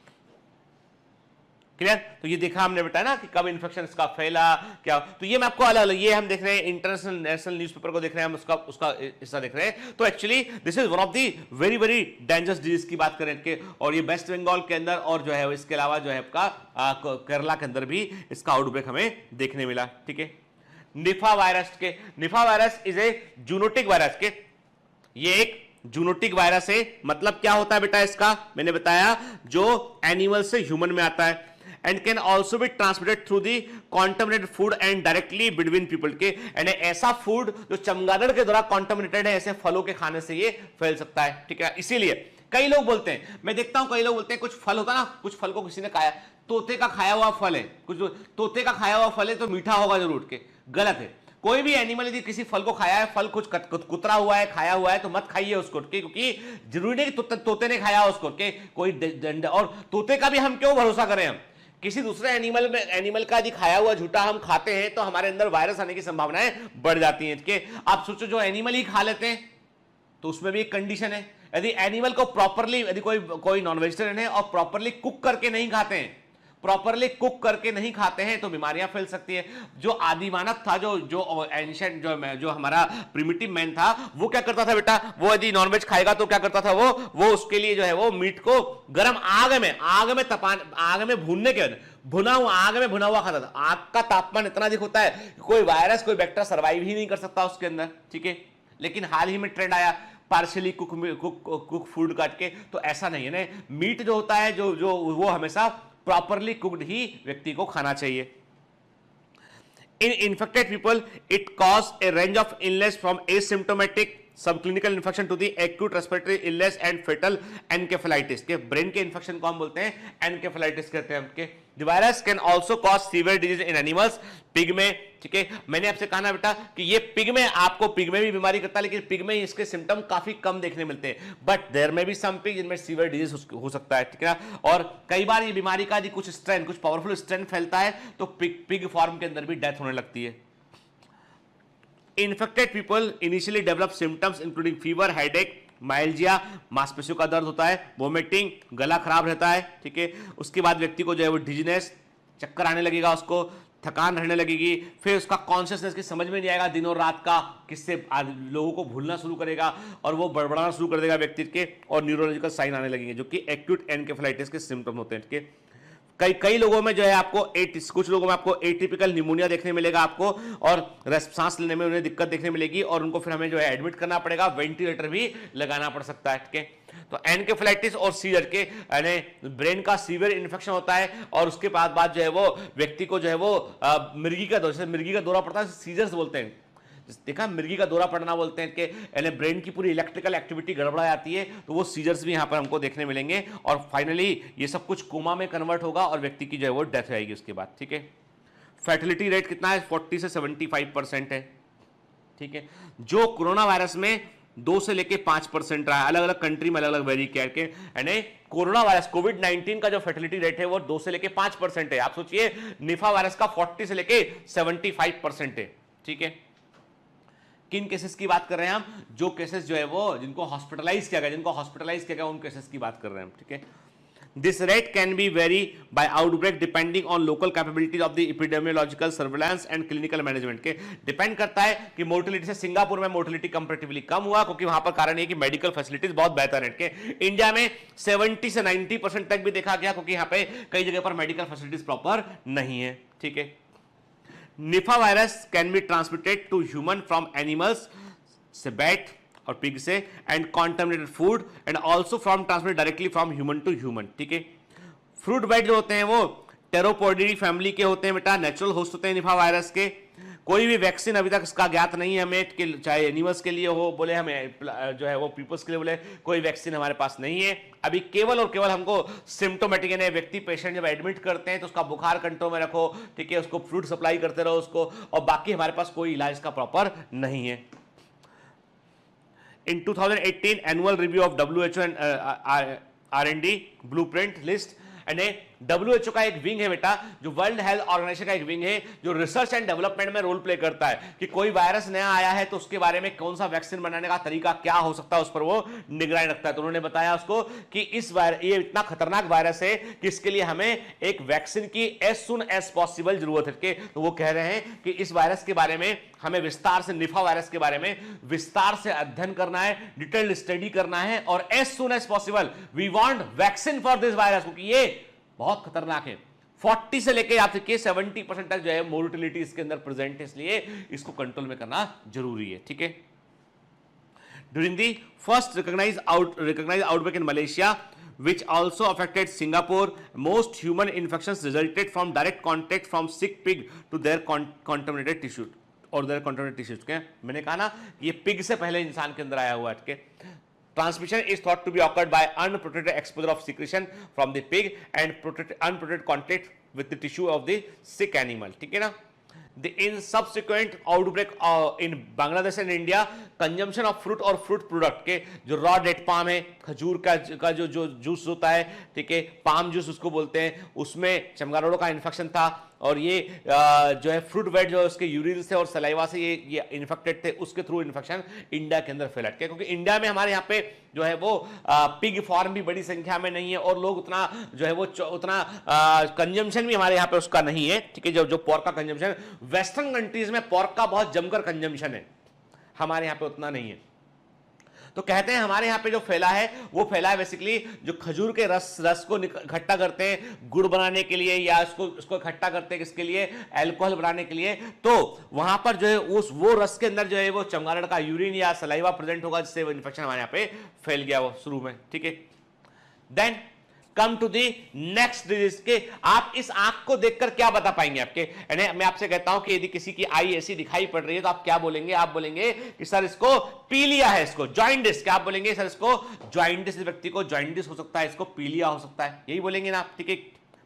क्लियर? तो ये देखा हमने बेटा ना कि कब इन्फेक्शन इसका फैला क्या। तो ये मैं आपको अलग अलग, ये हम देख रहे हैं इंटरनेशनल नेशनल न्यूज़पेपर को देख रहे हैं, हम उसका हिस्सा देख रहे हैं। तो actually this is one of the very very dangerous disease की बात करें के, और ये वेस्ट बंगाल के अंदर और जो है इसके अलावा जो है आपका केरला के अंदर भी इसका आउटब्रेक हमें देखने मिला, ठीक है। निफा वायरस के, निफा virus is A zoonotic virus के, ये एक जूनोटिक वायरस है। मतलब क्या होता है बेटा इसका, मैंने बताया जो एनिमल से ह्यूमन में आता है and can also be transmitted through the contaminated food and directly between people के, यानी ऐसा फूड जो चमगादड़ के द्वारा कॉन्टामिनेटेड है, ऐसे फलों के खाने से ये फैल सकता है, ठीक है। इसीलिए कई लोग बोलते हैं, मैं देखता हूं कई लोग बोलते हैं कुछ फल होता ना, कुछ फल को किसी ने खाया, तोते का खाया हुआ फल है, कुछ तोते का खाया हुआ फल है तो मीठा होगा जरूर के, गलत है। कोई भी एनिमल यदि किसी फल को खाया है, फल कुछ कुतरा हुआ है, खाया हुआ है, तो मत खाइए उसको, क्योंकि जरूरी नहीं कि तोते ने खाया उसको के कोई, और तोते का भी हम क्यों भरोसा करें, हम किसी दूसरे एनिमल का यदि खाया हुआ झूठा हम खाते हैं तो हमारे अंदर वायरस आने की संभावनाएं बढ़ जाती हैं। कि आप सोचो जो एनिमल ही खा लेते हैं तो उसमें भी एक कंडीशन है, यदि एनिमल को प्रॉपरली, यदि कोई नॉन वेजिटेरियन है और प्रॉपरली कुक करके नहीं खाते हैं, प्रॉपरली कुक करके नहीं खाते हैं तो बीमारियां फैल सकती है। जो आदि मानव था, जो एंशिएंट, जो हमारा प्रिमिटिव मैन था, वो क्या करता था बेटा, वो यदि नॉनवेज खाएगा तो क्या करता था, वो उसके लिए जो है वो मीट को गर्म आग में भूनने के भुना हुआ खाता था। आग का तापमान इतना अधिक होता है कोई वायरस, कोई बैक्टीरिया सर्वाइव ही नहीं कर सकता उसके अंदर, ठीक है। लेकिन हाल ही में ट्रेंड आया पार्शियली कुक फूड काट के, तो ऐसा नहीं है ना, मीट जो होता है जो वो हमेशा प्रॉपरली कुक्ड ही व्यक्ति को खाना चाहिए। In infected people, it causes a range of illness from asymptomatic subclinical infection to the acute respiratory illness and fatal encephalitis। के ब्रेन के इन्फेक्शन को हम बोलते हैं एनकेफेलाइटिस कहते हैं के। The virus can also cause severe disease in animals, pig में, ठीक है। मैंने आपसे कहा ना बेटा कि ये पिग में, आपको पिग में भी बीमारी करता है, लेकिन पिग में इसके सिम्टम काफी कम देखने मिलते हैं, बट देयर में भी सम पिग जिनमें सीवियर डिजीज हो सकता है, ठीक है। और कई बार ये बीमारी का यदि कुछ पावरफुल स्ट्रेन फैलता है तो पिग फॉर्म के अंदर भी डेथ होने लगती है। Infected people initially develop symptoms including fever, headache, माइल्जिया, मांसपेशियों का दर्द होता है, वोमिटिंग, गला खराब रहता है, ठीक है। उसके बाद व्यक्ति को जो है वो डिजीनेस, चक्कर आने लगेगा, उसको थकान रहने लगेगी, फिर उसका कॉन्शियसनेस की समझ में नहीं आएगा दिन और रात का, किससे लोगों को भूलना शुरू करेगा और वो बड़बड़ाना शुरू कर देगा व्यक्ति के, और न्यूरोलॉजिकल साइन आने लगेंगे जो कि एक्यूट एनकेफेलाइटिस के सिम्टम होते हैं, ठीक है। कई लोगों में जो है आपको कुछ लोगों में आपको एटिपिकल निमोनिया देखने मिलेगा आपको, और सांस लेने में उन्हें दिक्कत देखने मिलेगी, और उनको फिर हमें जो है एडमिट करना पड़ेगा, वेंटिलेटर भी लगाना पड़ सकता है, ठीक है। तो एनकेफेलाइटिस और सीजर के, यानी ब्रेन का सीवियर इन्फेक्शन होता है, और उसके बाद जो है वो व्यक्ति को जो है वो मिर्गी का दौरा पड़ता है, सीजर्स बोलते हैं। देखा, मिर्गी का दौरा पड़ना बोलते हैं कि यानी ब्रेन की पूरी इलेक्ट्रिकल एक्टिविटी गड़बड़ा जाती है, तो वो सीजर्स भी यहाँ पर हमको देखने मिलेंगे, और फाइनली ये सब कुछ कोमा में कन्वर्ट होगा और व्यक्ति की जो है वो डेथ हो जाएगी उसके बाद, ठीक है। फर्टिलिटी रेट कितना है, 40 से 75% है, ठीक है। जो कोरोना वायरस में 2 से लेके 5% रहा है, अलग अलग कंट्री में अलग अलग वेरी करके, यानी कोरोना वायरस कोविड-19 का जो फर्टिलिटी रेट है वो 2 से लेके 5% है। आप सोचिए निफा वायरस का 40 से लेके 75% है, ठीक है। किन केसेस की बात कर रहे हैं हम, जो केसेस जो है वो जिनको हॉस्पिटलाइज किया गया, उन केसेस की बात कर रहे हैं हम, ठीक है। This rate can be vary by outbreak depending on local capabilities of the epidemiological surveillance and clinical management के डिपेंड करता है कि मोर्टिलिटी से सिंगापुर में मोर्टिलिटी कंपैरेटिवली कम हुआ क्योंकि वहां पर कारण ये कि मेडिकल फैसिलिटीज बहुत बेहतर है, के इंडिया में 70 से 90% तक भी देखा गया क्योंकि यहां पे कई जगह पर मेडिकल फैसिलिटीज प्रॉपर नहीं है, ठीक है। Nipah virus can be transmitted to human from animals से, बैट और पिग से, and contaminated food and also from transmitted directly from human to human, ठीक है। फ्रूट बैट जो होते हैं वो टेरोपोडिडी फैमिली के होते हैं बेटा, नेचुरल होस्ट होते हैं निफा वायरस के। कोई भी वैक्सीन अभी तक इसका ज्ञात नहीं है हमें कि चाहे एनिमल्स के लिए हो बोले, हमें जो है वो पीपल्स के लिए बोले, कोई वैक्सीन हमारे पास नहीं है अभी। केवल और केवल हमको सिम्टोमेटिक यानी व्यक्ति पेशेंट जब एडमिट करते हैं तो उसका बुखार कंट्रोल में रखो, ठीक है, उसको फ्रूट सप्लाई करते रहो उसको, और बाकी हमारे पास कोई इलाज का प्रॉपर नहीं है। In 2018 annual review of WHO and R&D blueprint list, यानी WHO का एक विंग है बेटा, जो वर्ल्ड हेल्थ ऑर्गेनाइजेशन का एक विंग है जो रिसर्च एंड डेवलपमेंट में रोल प्ले करता है कि कोई वायरस नया आया है तो उसके बारे में कौन सा वैक्सीन बनाने का तरीका क्या हो सकता है, उस पर वो निगरानी रखता है। तो उन्होंने बताया उसको कि इस ये इतना खतरनाक वायरस है कि इसके लिए हमें एक वैक्सीन की एज सुन एज पॉसिबल जरूरत है। तो वो कह रहे हैं कि इस वायरस के बारे में हमें विस्तार से, निफा वायरस के बारे में विस्तार से अध्ययन करना है, डिटेल्ड स्टडी करना है, और as soon as possible we want vaccine for this virus, क्योंकि ये बहुत खतरनाक है। 40 से लेके आप देखिए 70% तक जो है मोर्टिलिटी इसके अंदर प्रेजेंट है, इसलिए इसको कंट्रोल में करना जरूरी है, ठीक है। During the first recognize outbreak in Malaysia which also affected Singapore, most human infections resulted from direct contact from sick pig to their contaminated tissue or their contaminated tissues। के मैंने कहा ना ये पिग से पहले इंसान के अंदर आया हुआ है, Transmission is thought to be occurred by unprotected exposure of secretion from the pig and unprotected contact with the tissue of the sick animal, ठीक है ना। In subsequent outbreak in Bangladesh and India, consumption of fruit और fruit product के जो raw date palm है, खजूर का जो जूस होता है, ठीक है, पाम जूस उसको बोलते हैं, उसमें चमगादड़ों का इन्फेक्शन था, और ये जो है फ्रूट बैट जो उसके यूरिन से और सलाइवा से ये इन्फेक्टेड थे, उसके थ्रू इन्फेक्शन इंडिया के अंदर फैला, क्योंकि इंडिया में हमारे यहाँ पे जो है वो पिग फार्म भी बड़ी संख्या में नहीं है और लोग उतना जो है वो उतना कंजम्पशन भी हमारे यहाँ पे उसका नहीं है, ठीक है। जो पोर्क का कंजम्पशन वेस्टर्न कंट्रीज में पोर्क का बहुत जमकर कंजम्पशन है, हमारे यहाँ पे उतना नहीं है। तो कहते हैं हमारे यहाँ पे जो फैला है वो फैला है बेसिकली जो खजूर के रस को इकट्ठा करते हैं गुड़ बनाने के लिए, या उसको इकट्ठा करते हैं किसके लिए, अल्कोहल बनाने के लिए। तो वहां पर जो है वो रस के अंदर जो है वो चमगादड़ का यूरिन या सलाइवा प्रेजेंट होगा, जिससे वो इन्फेक्शन हमारे यहाँ पे फैल गया वो शुरू में, ठीक है। Then come to the next disease के आप इस आंख को देखकर क्या बता पाएंगे आपके, यानी मैं आपसे कहता हूं कि यदि किसी की आई ऐसी दिखाई पड़ रही है तो आप क्या बोलेंगे, आप बोलेंगे कि सर इसको पीलिया है, इसको जॉइंडिस, क्या आप बोलेंगे सर इसको जॉइंडिस, इस व्यक्ति को जॉइंडिस हो सकता है, इसको पीलिया हो सकता है, यही बोलेंगे ना आप, ठीक है।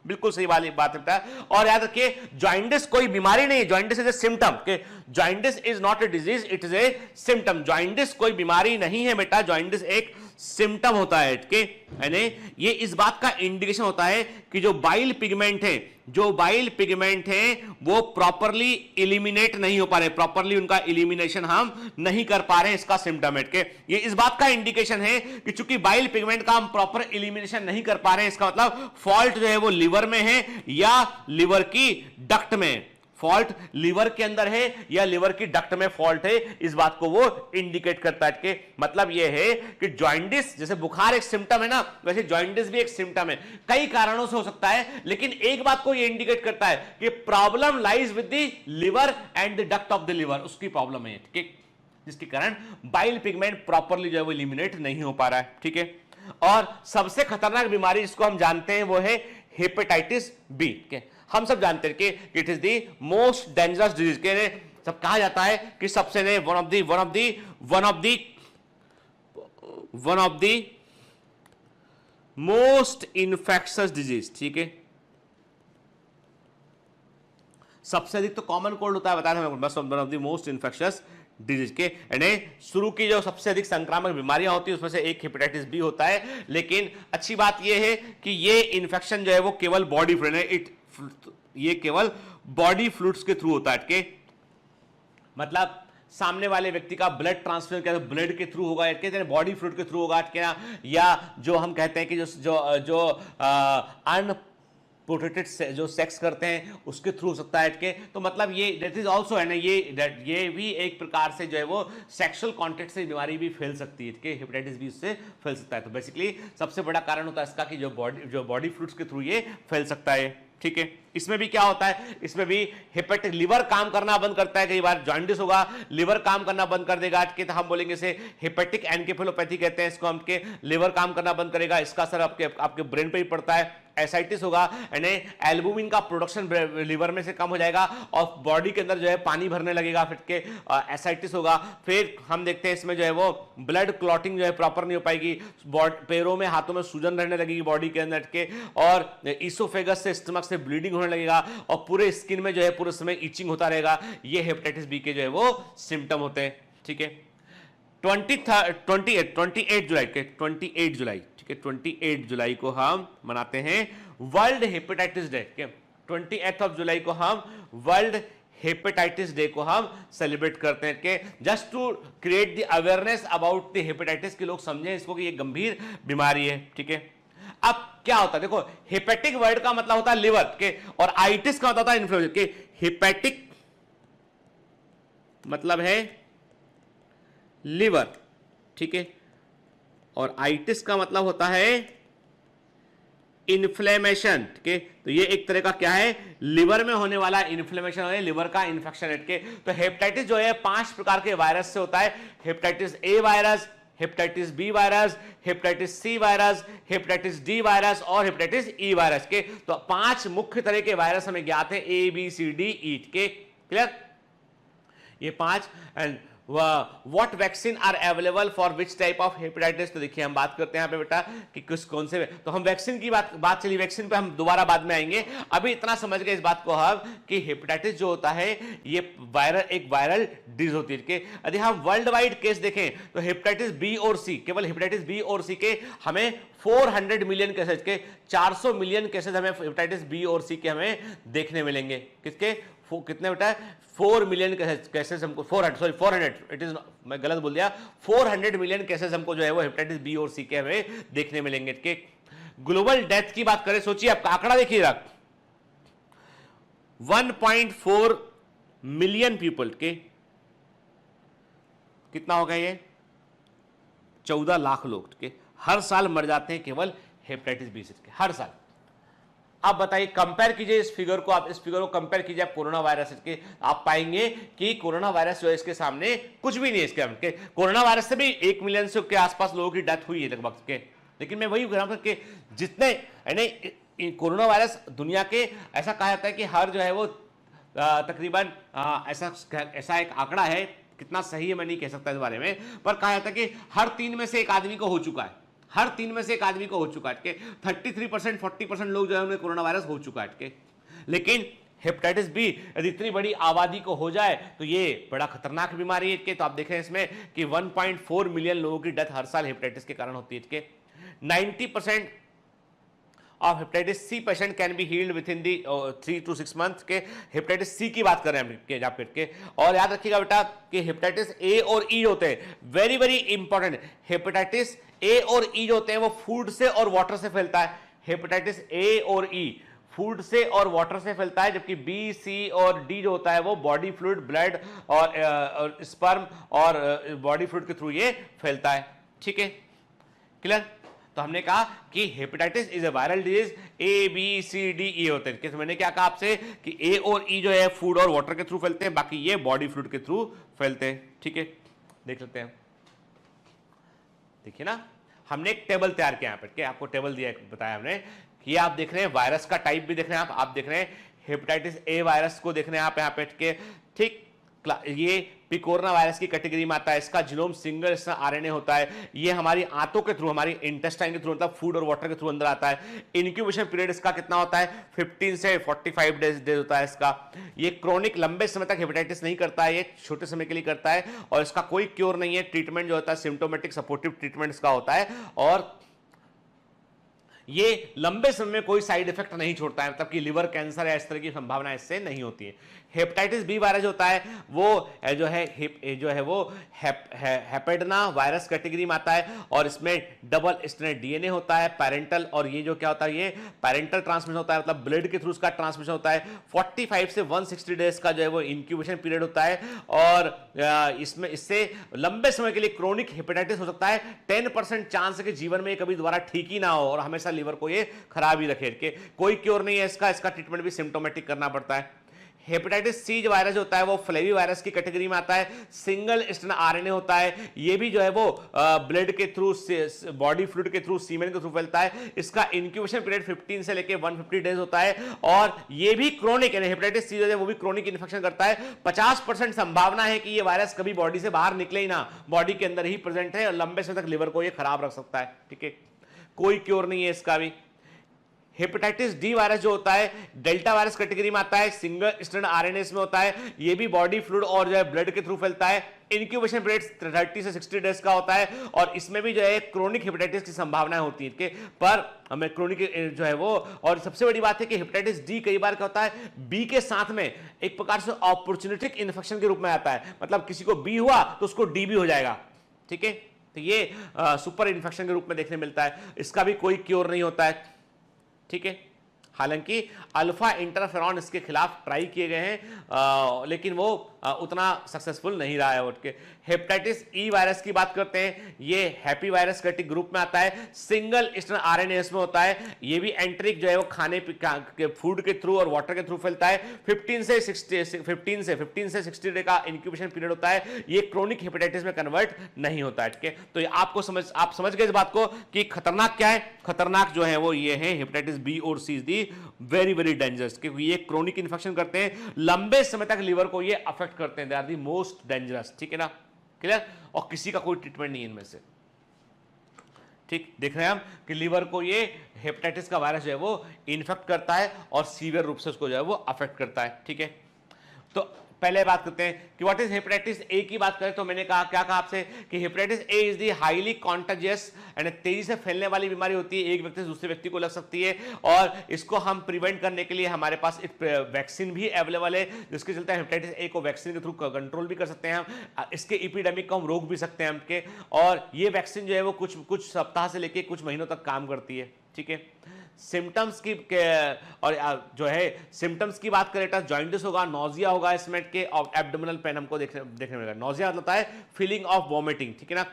बिल्कुल सही वाली बात है। और याद रखिए जॉइंडिस कोई बीमारी नहीं है, जॉइंडिस इज ए सिम्टम, के jaundice is not a disease, it is a symptom. Jaundice कोई बीमारी नहीं है बेटा, जॉइंडिस एक सिम्टम होता है, के यानी ये इस बात का इंडिकेशन होता है कि जो बाइल पिगमेंट है वो प्रॉपरली इलिमिनेट नहीं हो पा रहे, प्रॉपरली उनका इलिमिनेशन हम नहीं कर पा रहे हैं, इसका सिम्टम है, के ये इस बात का इंडिकेशन है कि चूंकि बाइल पिगमेंट का हम प्रॉपर इलिमिनेशन नहीं कर पा रहे हैं, इसका मतलब फॉल्ट जो है वो लिवर में है या लिवर की डक्ट में, फॉल्ट लिवर के अंदर है या लिवर की डक्ट में फॉल्ट है, इस बात को वो इंडिकेट करता है। कि मतलब ये है कि जॉइंडिस, जैसे बुखार एक सिम्टम है ना, वैसे जॉइंडिस भी एक सिम्टम है, कई कारणों से हो सकता है, लेकिन एक बात को ये इंडिकेट करता है कि problem lies with the liver and the duct of the liver, उसकी प्रॉब्लम है, ठीक है, जिसके कारण बाइल पिगमेंट प्रॉपरली जो है वो एलिमिनेट नहीं हो पा रहा है, ठीक है। और सबसे खतरनाक बीमारी जिसको हम जानते हैं वो है हेपेटाइटिस बी, के हम सब जानते हैं कि it is the most dangerous disease, के सब कहा जाता है कि सबसे ने one of the most infectious disease, ठीक है, सबसे अधिक तो कॉमन कोल्ड होता है, बताया था बस one of the most infectious disease के, यानी शुरू की जो सबसे अधिक संक्रामक बीमारियां होती है उसमें से एक हेपेटाइटिस बी होता है। लेकिन अच्छी बात यह है कि ये इन्फेक्शन जो है वो केवल बॉडी फ्लूइड, ये केवल बॉडी फ्लूइड्स के थ्रू होता है के, मतलब सामने वाले व्यक्ति का ब्लड ट्रांसफर क्या ब्लड के थ्रू होगा, बॉडी फ्लूइड के थ्रू होगा ना, या जो हम कहते हैं कि जो अनप्रोटेक्टेड जो सेक्स करते हैं उसके थ्रू हो सकता है के। तो मतलब ये दैट इज ऑल्सो है ना, ये भी एक प्रकार से जो है वो सेक्सुअल कॉन्टेक्ट से बीमारी भी फैल सकती है कि हेपेटाइटिस बी उससे फैल सकता है। तो बेसिकली सबसे बड़ा कारण होता है इसका कि जो बॉडी फ्लूइड्स के थ्रू ये फैल सकता है, ठीक है। इसमें भी क्या होता है, इसमें भी हेपेटिक लिवर काम करना बंद करता है, कई बार जॉन्डिस होगा लिवर काम करना बंद कर देगा तो हम बोलेंगे इसे हेपेटिक एनकेफेलोपैथी कहते हैं इसको, हम के लिवर काम करना बंद करेगा, इसका असर आपके ब्रेन पे ही पड़ता है। एसाइटिस होगा यानी एल्बुमिन का प्रोडक्शन लिवर में से कम हो जाएगा और बॉडी के अंदर जो है पानी भरने लगेगा, फिर के एसाइटिस होगा। फिर हम देखते हैं इसमें जो है वो ब्लड क्लॉटिंग जो है प्रॉपर नहीं हो पाएगी, पैरों में हाथों में सूजन रहने लगेगी बॉडी के अंदर के, और ईसोफेगस से स्टमक से ब्लीडिंग होने लगेगा और पूरे स्किन में जो है पूरे समय इचिंग होता रहेगा। ये हेपेटाइटिस बी के जो है वो सिम्टम होते हैं, ठीक है। 28 जुलाई ठीक है, 28 जुलाई को हम मनाते हैं वर्ल्ड हेपेटाइटिस डे। 28 जुलाई को हम वर्ल्ड हेपेटाइटिस डे को हम सेलिब्रेट करते हैं कि just to create the awareness about the hepatitis, के लोग समझें इसको कि ये गंभीर बीमारी है, ठीक है। अब क्या होता है देखो, हेपेटिक वर्ड का मतलब होता है लिवर के, और आइटिस का मतलब होता है इन्फ्लेमेशन के। हेपेटिक मतलब है लिवर, ठीक है, और आइटिस का मतलब होता है इन्फ्लेमेशन, ठीक है। तो ये एक तरह का क्या है, लिवर में होने वाला इन्फ्लेमेशन है, लिवर का इन्फेक्शन के। तो हेपेटाइटिस जो है 5 प्रकार के वायरस से होता है, hepatitis A virus, hepatitis B virus, hepatitis C virus, hepatitis D virus और हेपेटाइटिस ई वायरस के। तो 5 मुख्य तरह के वायरस हमें ज्ञात है, ए बी सी डी ई के, क्लियर। ये 5। And what vaccine are available for which type of hepatitis. तो देखिए हम बात करते हैं यहाँ पे बेटा कि कौन से, तो हम वैक्सीन की बात चली, वैक्सीन पे हम दोबारा बाद में आएंगे। अभी इतना समझ गए इस बात को हम कि हेपेटाइटिस जो होता है ये एक वायरल डिजीज होती है कि यदि हम वर्ल्ड वाइड केस देखें तो हेपेटाइटिस बी और सी, केवल हेपेटाइटिस बी और सी के हमें 400 मिलियन केसेज के 400 मिलियन केसेज हमें हेपेटाइटिस बी और सी के हमें देखने मिलेंगे। किसके, कितने बेटा, 4 मिलियन केसेस हमको, 400 इट इज, मैं गलत बोल दिया, 400 मिलियन केसेस हमको जो है वो हेपेटाइटिस बी और सी के हमें देखने मिलेंगे। के ग्लोबल डेथ की बात करें, सोचिए आपका आंकड़ा देखिएगा, 1.4 मिलियन पीपल के, कितना होगा ये, 14 लाख लोग के हर साल मर जाते हैं केवल हेपेटाइटिस बी से के, हर साल। आप बताइए, कंपेयर कीजिए इस फिगर को, आप इस फिगर को कंपेयर कीजिए आप कोरोना वायरस के, आप पाएंगे कि कोरोना वायरस जो है इसके सामने कुछ भी नहीं है। इसके कोरोना वायरस से भी 1 मिलियन से के आसपास लोगों की डेथ हुई है लगभग के, लेकिन मैं वही कह रहा हूं कि जितने यानी कोरोना वायरस दुनिया के, ऐसा कहा जाता है कि हर जो है वो तकरीबन ऐसा एक आंकड़ा है, कितना सही है मैं नहीं कह सकता इस बारे में, पर कहा जाता है कि हर 3 में से एक आदमी को हो चुका है, हर 3 में से एक आदमी को हो चुका है के, 33% 40% लोग जो है उन्हें कोरोना वायरस हो चुका है के। लेकिन हेपेटाइटिस बी यदि इतनी बड़ी आबादी को हो जाए तो ये बड़ा खतरनाक बीमारी है के। तो आप देखें इसमें कि 1.4 मिलियन लोगों की डेथ हर साल हेपेटाइटिस के कारण होती है के। 90% of hepatitis C patient can be healed within the 3 to 6 month के। हेपेटाइटिस सी की बात कर रहे हैं हम के। और याद रखिएगा बेटा कि हेपेटाइटिस ए और ई होते हैं, very very important. Hepatitis A और ई जो होते हैं वो फूड से और वाटर से फैलता है। हेपेटाइटिस ए और ई फूड से और वाटर से फैलता है, जबकि बी, सी और डी जो होता है वो बॉडी फ्लूइड, ब्लड और स्पर्म और बॉडी फ्लूइड के थ्रू ये फैलता है। ठीक है, क्लियर। तो हमने कहा कि hepatitis is a viral disease, A B C D E होते हैं। किस मैंने क्या कहा आपसे कि ए और ई जो है फूड और वाटर के थ्रू फैलते हैं, बाकी ये बॉडी फ्लूइड के थ्रू फैलते हैं। ठीक है, देख लेते हैं। देखिए ना, हमने एक टेबल तैयार किया यहाँ पे, आपको टेबल दिया बताया हमने कि आप देख रहे हैं वायरस का टाइप भी देख रहे हैं आप देख रहे हैं हेपेटाइटिस ए वायरस को देख रहे हैं आप यहाँ पे के। ठीक, ये भी कोरोना वायरस की कैटेगरी में आता है। इसका जीनोम सिंगल आरएनए होता है। ये हमारी आंतों के थ्रू, हमारी इंटेस्टाइन के थ्रू, मतलब फूड और वाटर के थ्रू अंदर आता है। इंक्यूबेशन पीरियड इसका कितना होता है? 15 से 45 डेज होता है इसका। ये क्रोनिक लंबे समय तक हेपेटाइटिस नहीं करता है, ये छोटे समय के लिए करता है और इसका कोई क्योर नहीं है। ट्रीटमेंट जो होता है सिम्टोमेटिक सपोर्टिव ट्रीटमेंट इसका होता है और ये लंबे समय में कोई साइड इफेक्ट नहीं छोड़ता है, मतलब कि लिवर कैंसर या इस तरह की संभावना इससे नहीं होती है। हेपेटाइटिस बी वायरस जो होता है वो जो है वो हेपेडना वायरस कैटेगरी में आता है और इसमें डबल स्ट्रैंड डीएनए होता है पेरेंटल, और ये जो क्या होता है, ये पेरेंटल ट्रांसमिशन होता है, मतलब ब्लड के थ्रू उसका ट्रांसमिशन होता है। 45 से 160 डेज का जो है वो इंक्यूबेशन पीरियड होता है और इससे लंबे समय के लिए क्रोनिक हेपेटाइटिस हो सकता है। 10% चांस है कि जीवन में कभी दोबारा ठीक ही ना हो और हमेशा लिवर को ये खराब ही रखे। कोई क्योर नहीं है इसका ट्रीटमेंट भी सिम्टोमेटिक करना पड़ता है। हेपेटाइटिस सी जो वायरस होता है वो फ्लेवी वायरस की कैटेगरी में आता है। सिंगल स्ट्रैंड आरएनए होता है। ये भी जो है वो ब्लड के थ्रू, बॉडी फ्लूइड के थ्रू, सीमेन के थ्रू फैलता है। इसका इंक्यूबेशन पीरियड 15 से लेके 150 डेज होता है और ये भी क्रोनिक, यानी हेपेटाइटिस सी जो है वो भी क्रोनिक इन्फेक्शन करता है। 50% संभावना है कि ये वायरस कभी बॉडी से बाहर निकले ही ना, बॉडी के अंदर ही प्रेजेंट है और लंबे समय तक लिवर को ये खराब रख सकता है। ठीक है, कोई क्योर नहीं है इसका भी। हेपेटाइटिस डी वायरस जो होता है डेल्टा वायरस कैटेगरी में आता है। सिंगल स्ट्रैंड आरएनए में होता है। ये भी बॉडी फ्लूइड और जो है ब्लड के थ्रू फैलता है। इंक्यूबेशन पीरियड 30 से 60 डेज का होता है और इसमें भी जो है क्रोनिक हेपेटाइटिस की संभावना होती है। पर हमें क्रोनिक जो है वो, और सबसे बड़ी बात है कि हेपेटाइटिस डी कई बार क्या होता है, बी के साथ में एक प्रकार से अपॉर्चुनिटिक इन्फेक्शन के रूप में आता है, मतलब किसी को बी हुआ तो उसको डी भी हो जाएगा। ठीक है, तो ये सुपर इन्फेक्शन के रूप में देखने मिलता है। इसका भी कोई क्योर नहीं होता है। ठीक है, हालांकि अल्फा इंटरफेरॉन इसके खिलाफ ट्राई किए गए हैं लेकिन वो उतना सक्सेसफुल नहीं रहा है। उठ के हेपेटाइटिस ई वायरस की बात करते हैं। ये हैप्पी वायरस कैटेगरी ग्रुप में आता है। सिंगल स्ट्रैंड आरएनए में होता है। ये भी एंट्रिक जो है वो खाने के फूड के थ्रू और वाटर के थ्रू फैलता है। 15 से 60 डे का इंक्यूबेशन पीरियड होता है। ये क्रोनिक हेपेटाइटिस में कन्वर्ट नहीं होता है। ठीक है, तो ये आप समझ गए इस बात को कि खतरनाक क्या है। खतरनाक जो है वो ये है हेपेटाइटिस बी और सी, दी वेरी वेरी डेंजरस, क्योंकि ये क्रोनिक इन्फेक्शन करते हैं, लंबे समय तक लिवर को ये अफेक्ट करते हैं। They are the most dangerous. ठीक है ना, क्लियर, और किसी का कोई ट्रीटमेंट नहीं है इनमें से। ठीक, देख रहे हैं हम कि लिवर को ये हेपेटाइटिस का वायरस जो है वो इन्फेक्ट करता है और सीवियर रूप से उसको जो है वो अफेक्ट करता है। ठीक है, तो पहले बात करते हैं कि व्हाट इज हेपेटाइटिस ए की बात करें तो मैंने क्या कहा आपसे कि hepatitis A is the highly contagious and तेजी से फैलने वाली बीमारी होती है। एक व्यक्ति से दूसरे व्यक्ति को लग सकती है और इसको हम प्रिवेंट करने के लिए हमारे पास एक वैक्सीन भी अवेलेबल है, जिसके चलते हेपेटाइटिस ए को वैक्सीन के थ्रू कंट्रोल भी कर सकते हैं हम। इसके एपिडेमिक को हम रोक भी सकते हैं हमके, और ये वैक्सीन जो है वो कुछ सप्ताह से लेकर कुछ महीनों तक काम करती है। ठीक है, सिम्टम्स की और जो है सिम्टम्स की बात करें तो जॉइंटिस होगा, नोजिया होगा, इसमें के एब्डोमिनल पेन हमको देखने मिलेगा। नोजिया मतलब होता है फीलिंग ऑफ वॉमिटिंग। ठीक है ना,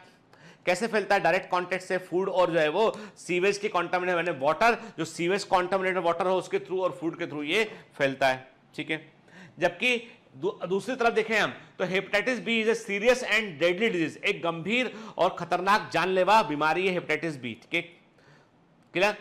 कैसे फैलता है? डायरेक्ट कांटेक्ट से फूड और जो है वो सीवेज के कॉन्टामिनेटेड वाटर, जो सीवेज कॉन्टामिनेटेड वाटर हो उसके थ्रू और फूड के थ्रू ये फैलता है। ठीक है, जबकि दूसरी तरफ देखें हम तो hepatitis B is a serious and deadly disease, एक गंभीर और खतरनाक जानलेवा बीमारी है हेपेटाइटिस बी। ठीक है, क्लियर,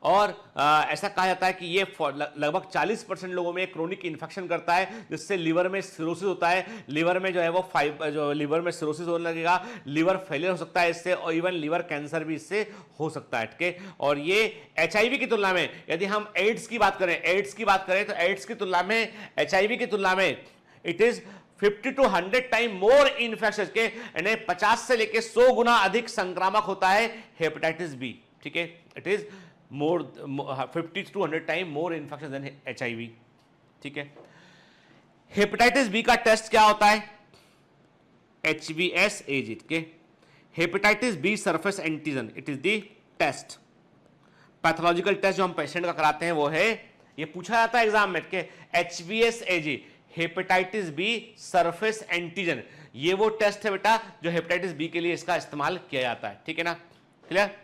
और ऐसा कहा जाता है कि ये लगभग 40% लोगों में क्रोनिक इन्फेक्शन करता है, जिससे लिवर में सिरोसिस होता है। लिवर में जो है वो लिवर में सिरोसिस होने लगेगा, लिवर फेलियर हो सकता है इससे, और इवन लिवर कैंसर भी इससे हो सकता है। ठीक है, और ये एचआईवी की तुलना में, यदि हम एड्स की बात करें तो एड्स की तुलना में एचआईवी की तुलना में it is 50 to 100 time more infection के, यानी 50 से लेकर 100 गुना अधिक संक्रामक होता है हेपेटाइटिस बी। ठीक है, it is 50 to 100 time more infection than HIV। ठीक है, हेपेटाइटिस बी का टेस्ट क्या होता है? HBsAg के hepatitis B surface antigen, it is the test. Pathological test जो हम पेशेंट का कराते हैं वो है, ये पूछा जाता है एग्जाम में कि HBsAg hepatitis B surface antigen, ये वो टेस्ट है बेटा जो हेपेटाइटिस बी के लिए इसका इस्तेमाल किया जाता है। ठीक है ना, क्लियर।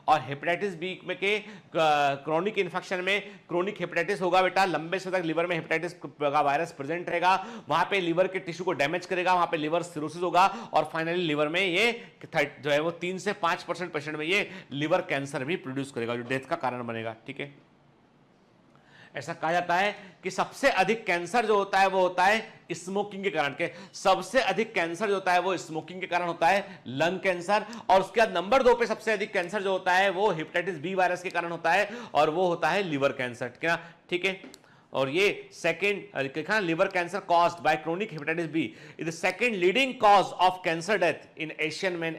और हेपेटाइटिस बी में के क्रोनिक इन्फेक्शन में क्रोनिक हेपेटाइटिस होगा बेटा, लंबे समय तक लिवर में हेपेटाइटिस का वायरस प्रेजेंट रहेगा, वहां पे लिवर के टिश्यू को डैमेज करेगा, वहां पे लिवर सिरोसिस होगा, और फाइनली लिवर में ये जो है वो 3 से 5% पेशेंट में ये लिवर कैंसर भी प्रोड्यूस करेगा, जो डेथ का कारण बनेगा। ठीक है, ऐसा कहा जाता है कि सबसे अधिक कैंसर जो होता है वो होता है स्मोकिंग के कारण के। सबसे अधिक कैंसर जो होता है वो स्मोकिंग के कारण होता है, लंग कैंसर। और उसके बाद नंबर 2 पे सबसे अधिक कैंसर जो होता है वो हेपेटाइटिस बी वायरस के कारण होता है, और वो होता है लिवर कैंसर। क्या ठीक है? और ये second liver cancer caused by chronic hepatitis B is the second leading cause of cancer death in Asian man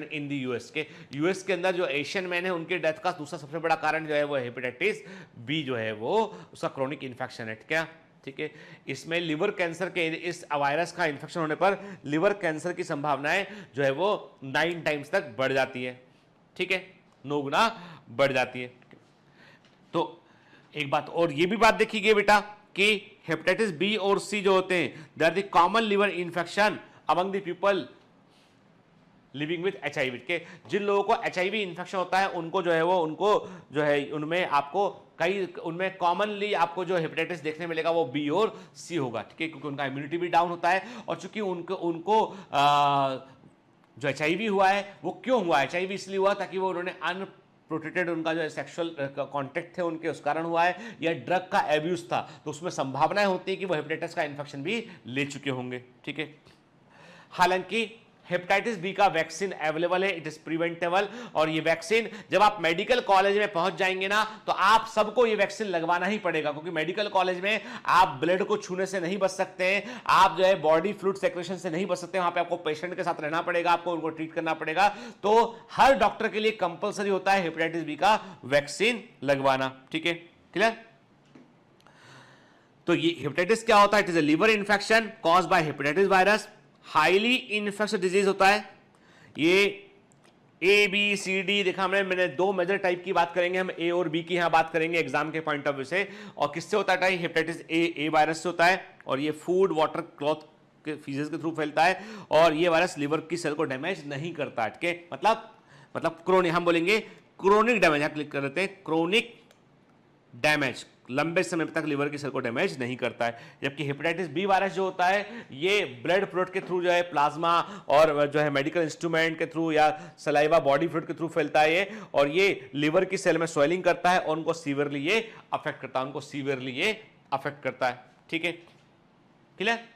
in the US के। यूएस के अंदर जो एशियन मैन है उनके डेथ का दूसरा सबसे बड़ा कारण जो है वो हेपेटाइटिस बी जो है वो उसका क्रोनिक इन्फेक्शन है। क्या ठीक है? इसमें लिवर कैंसर के इस वायरस का इन्फेक्शन होने पर लिवर कैंसर की संभावनाएं जो है वो 9 टाइम्स तक बढ़ जाती है। ठीक है? 9 गुना बढ़ जाती है। तो एक बात और ये भी बात देखी गई बेटा कि हेपेटाइटिस बी और सी जो होते हैं they are the common liver infection among the people living with HIV के। जिन लोगों को एचआईवी इन्फेक्शन होता है उनको जो है वो उनमें आपको उनमें कॉमनली आपको जो हेपेटाइटिस देखने मिलेगा वो बी और सी होगा। ठीक है? क्योंकि उनका इम्यूनिटी भी डाउन होता है, और चूंकि उनको जो एचआईवी हुआ है वो क्यों हुआ? एचआईवी इसलिए हुआ ताकि वो उन्होंने प्रोटेक्टेड उनका जो सेक्सुअल कांटेक्ट थे उनके उस कारण हुआ है, या ड्रग का एब्यूज था, तो उसमें संभावनाएं होती है कि वो हेपेटाइटिस का इन्फेक्शन भी ले चुके होंगे। ठीक है? हालांकि हेपेटाइटिस बी का वैक्सीन अवेलेबल है, इट इज प्रिवेंटेबल। और ये वैक्सीन जब आप मेडिकल कॉलेज में पहुंच जाएंगे ना तो आप सबको ये वैक्सीन लगवाना ही पड़ेगा, क्योंकि मेडिकल कॉलेज में आप ब्लड को छूने से नहीं बच सकते हैं, आप जो है बॉडी फ्लूइड सेक्रेशन से नहीं बच सकते, वहां पे आपको पेशेंट के साथ रहना पड़ेगा, आपको उनको ट्रीट करना पड़ेगा। तो हर डॉक्टर के लिए कंपलसरी होता है हेपेटाइटिस बी का वैक्सीन लगवाना। ठीक है? क्लियर? तो ये हेपेटाइटिस क्या होता है? It is a liver infection caused by hepatitis virus, highly infectious disease होता है। ये ए बी सी डी देखा मैंने 2 मेजर टाइप की बात करेंगे, हम ए और बी की यहां बात करेंगे एग्जाम के पॉइंट ऑफ व्यू से। और किससे होता है? हेपेटाइटिस ए वायरस से होता है, और ये फूड वाटर क्लॉथ के फीसेस के थ्रू फैलता है, और ये वायरस लिवर की सेल को डैमेज नहीं करता। ठीक है? मतलब क्रोनिक, हम बोलेंगे क्रोनिक डैमेज, यहां क्लिक कर लेते हैं, क्रोनिक डैमेज, लंबे समय तक लिवर की सेल को डैमेज नहीं करता है। जबकि हेपेटाइटिस बी वायरस जो होता है ये ब्लड फ्लूइड के थ्रू जो है प्लाज्मा और जो है मेडिकल इंस्ट्रूमेंट के थ्रू या सलाइवा बॉडी फ्लूइड के थ्रू फैलता है ये, और ये लिवर की सेल में स्वेलिंग करता है और उनको सीवियरली ये अफेक्ट करता है। ठीक है? क्लियर?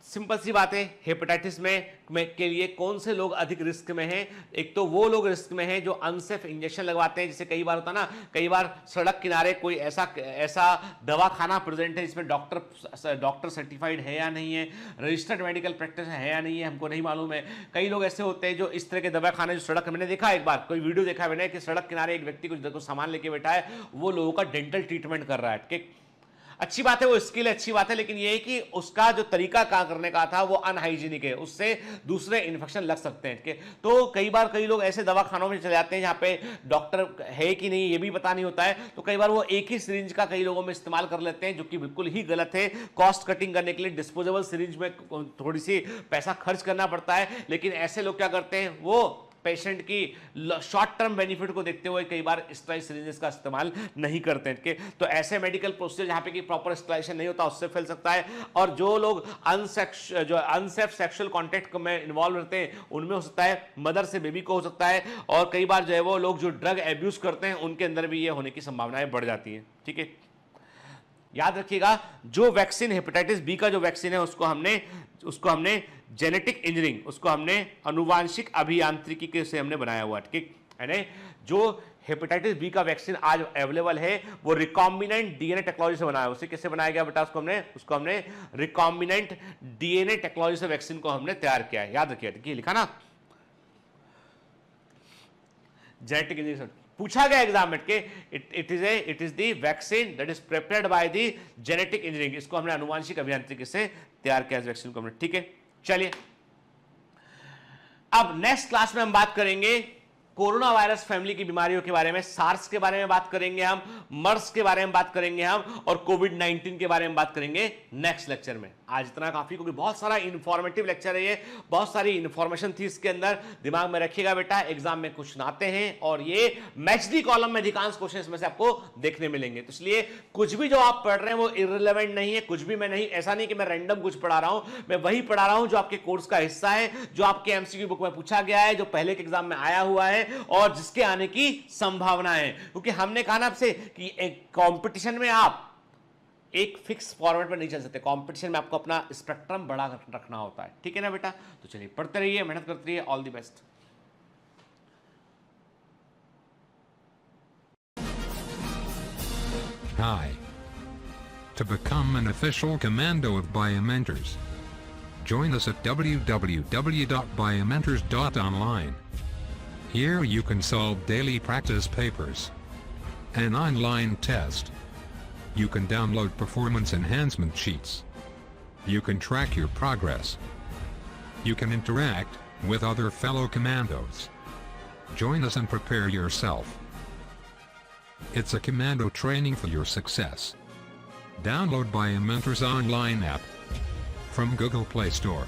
सिंपल सी बात है, हेपेटाइटिस में के लिए कौन से लोग अधिक रिस्क में हैं? एक तो वो लोग रिस्क में हैं जो अनसेफ इंजेक्शन लगवाते हैं, जैसे कई बार होता है ना, कई बार सड़क किनारे कोई ऐसा दवाखाना प्रेजेंट है जिसमें डॉक्टर सर्टिफाइड है या नहीं है, रजिस्टर्ड मेडिकल प्रैक्टिस है या नहीं है, हमको नहीं मालूम है। कई लोग ऐसे होते हैं जो इस तरह के दवाखाने जो सड़क, मैंने देखा एक बार कोई वीडियो देखा मैंने कि सड़क किनारे एक व्यक्ति कुछ सामान लेके बैठा है, वो लोगों का डेंटल ट्रीटमेंट कर रहा है। ठीक, अच्छी बात है, वो स्किल अच्छी बात है, लेकिन ये है कि उसका जो तरीका काम करने का था वो अनहाइजीनिक है, उससे दूसरे इन्फेक्शन लग सकते हैं। तो कई लोग ऐसे दवाखानों में चले जाते हैं जहां पे डॉक्टर है कि नहीं ये भी पता नहीं होता है, तो कई बार वो एक ही सिरिंज का कई लोगों में इस्तेमाल कर लेते हैं, जो कि बिल्कुल ही गलत है। कॉस्ट कटिंग करने के लिए डिस्पोजेबल सिरिंज में थोड़ी सी पैसा खर्च करना पड़ता है, लेकिन ऐसे लोग क्या करते हैं, वो पेशेंट की शॉर्ट टर्म बेनिफिट को देखते हुए कई बार स्टेराइल सिरिंजेस का इस्तेमाल नहीं करते हैं। तो ऐसे मेडिकल प्रोसीजर जहां पे कि प्रॉपर स्टेराइजेशन नहीं होता उससे फैल सकता है। और जो लोग अनसेफ सेक्सुअल कॉन्टेक्ट में इन्वॉल्व रहते हैं उनमें हो सकता है मदर से बेबी को हो सकता है, और कई बार जो है वो लोग जो ड्रग एब्यूज करते हैं उनके अंदर भी ये होने की संभावनाएं बढ़ जाती है। ठीक है, याद रखिएगा, जो वैक्सीन हेपेटाइटिस बी का जो वैक्सीन है उसको हमने जेनेटिक इंजीनियरिंग, उसको हमने अनुवांशिक अभियांत्रिकी से हमने बनाया हुआ। ठीक है, जो हेपेटाइटिस बी का वैक्सीन आज अवेलेबल है वो रिकॉम्बिनेंट डीएनए टेक्नोलॉजी से बनाया है। उसे कैसे बनाया गया बेटा? उसको हमने रिकॉम्बिनेंट डीएनए टेक्नोलॉजी से वैक्सीन को हमने तैयार किया है। याद रखिए, देखिए लिखा ना, जेनेटिक इंजीनियरिंग पूछा गया एग्जाम में के it is the vaccine that is prepared by the genetic engineering, इसको हमने अनुवांशिक अभियांत्रिकी से तैयार किया इस वैक्सीन को हमने। ठीक है, चलिए अब नेक्स्ट क्लास में हम बात करेंगे कोरोना वायरस फैमिली की बीमारियों के बारे में, सार्स के बारे में बात करेंगे हम, मर्स के बारे में बात करेंगे हम, और कोविड-19 के बारे में बात करेंगे नेक्स्ट लेक्चर में। आज इतना काफी, क्योंकि बहुत सारा इंफॉर्मेटिव लेक्चर है ये, बहुत सारी इंफॉर्मेशन थी इसके अंदर, दिमाग में रखिएगा बेटा, एग्जाम में क्वेश्चन आते हैं और ये मैच दी कॉलम में अधिकांश क्वेश्चन इसमें से आपको देखने मिलेंगे। तो इसलिए कुछ भी जो आप पढ़ रहे हैं वो इररिलेवेंट नहीं है, कुछ भी मैं नहीं, ऐसा नहीं कि मैं रैंडम कुछ पढ़ा रहा हूं, मैं वही पढ़ा रहा हूं जो आपके कोर्स का हिस्सा है, जो आपके एमसीक्यू बुक में पूछा गया है, जो पहले के एग्जाम में आया हुआ है, और जिसके आने की संभावना है, क्योंकि हमने कहा ना आपसे कि एक कंपटीशन में आप एक फिक्स फॉर्मेट पर नहीं चल सकते, कंपटीशन में आपको अपना स्पेक्ट्रम बड़ा रखना होता है, ठीक है ना बेटा। तो चलिए पढ़ते रहिए, मेहनत करते रहिए, all the best. Hi. To become an official commando of Biomentors, join us at www.biomentors.online. Here you can solve daily practice papers, an online test. You can download performance enhancement sheets. You can track your progress. You can interact with other fellow commandos. Join us and prepare yourself. It's a commando training for your success. Download Biomentors online app from Google Play Store.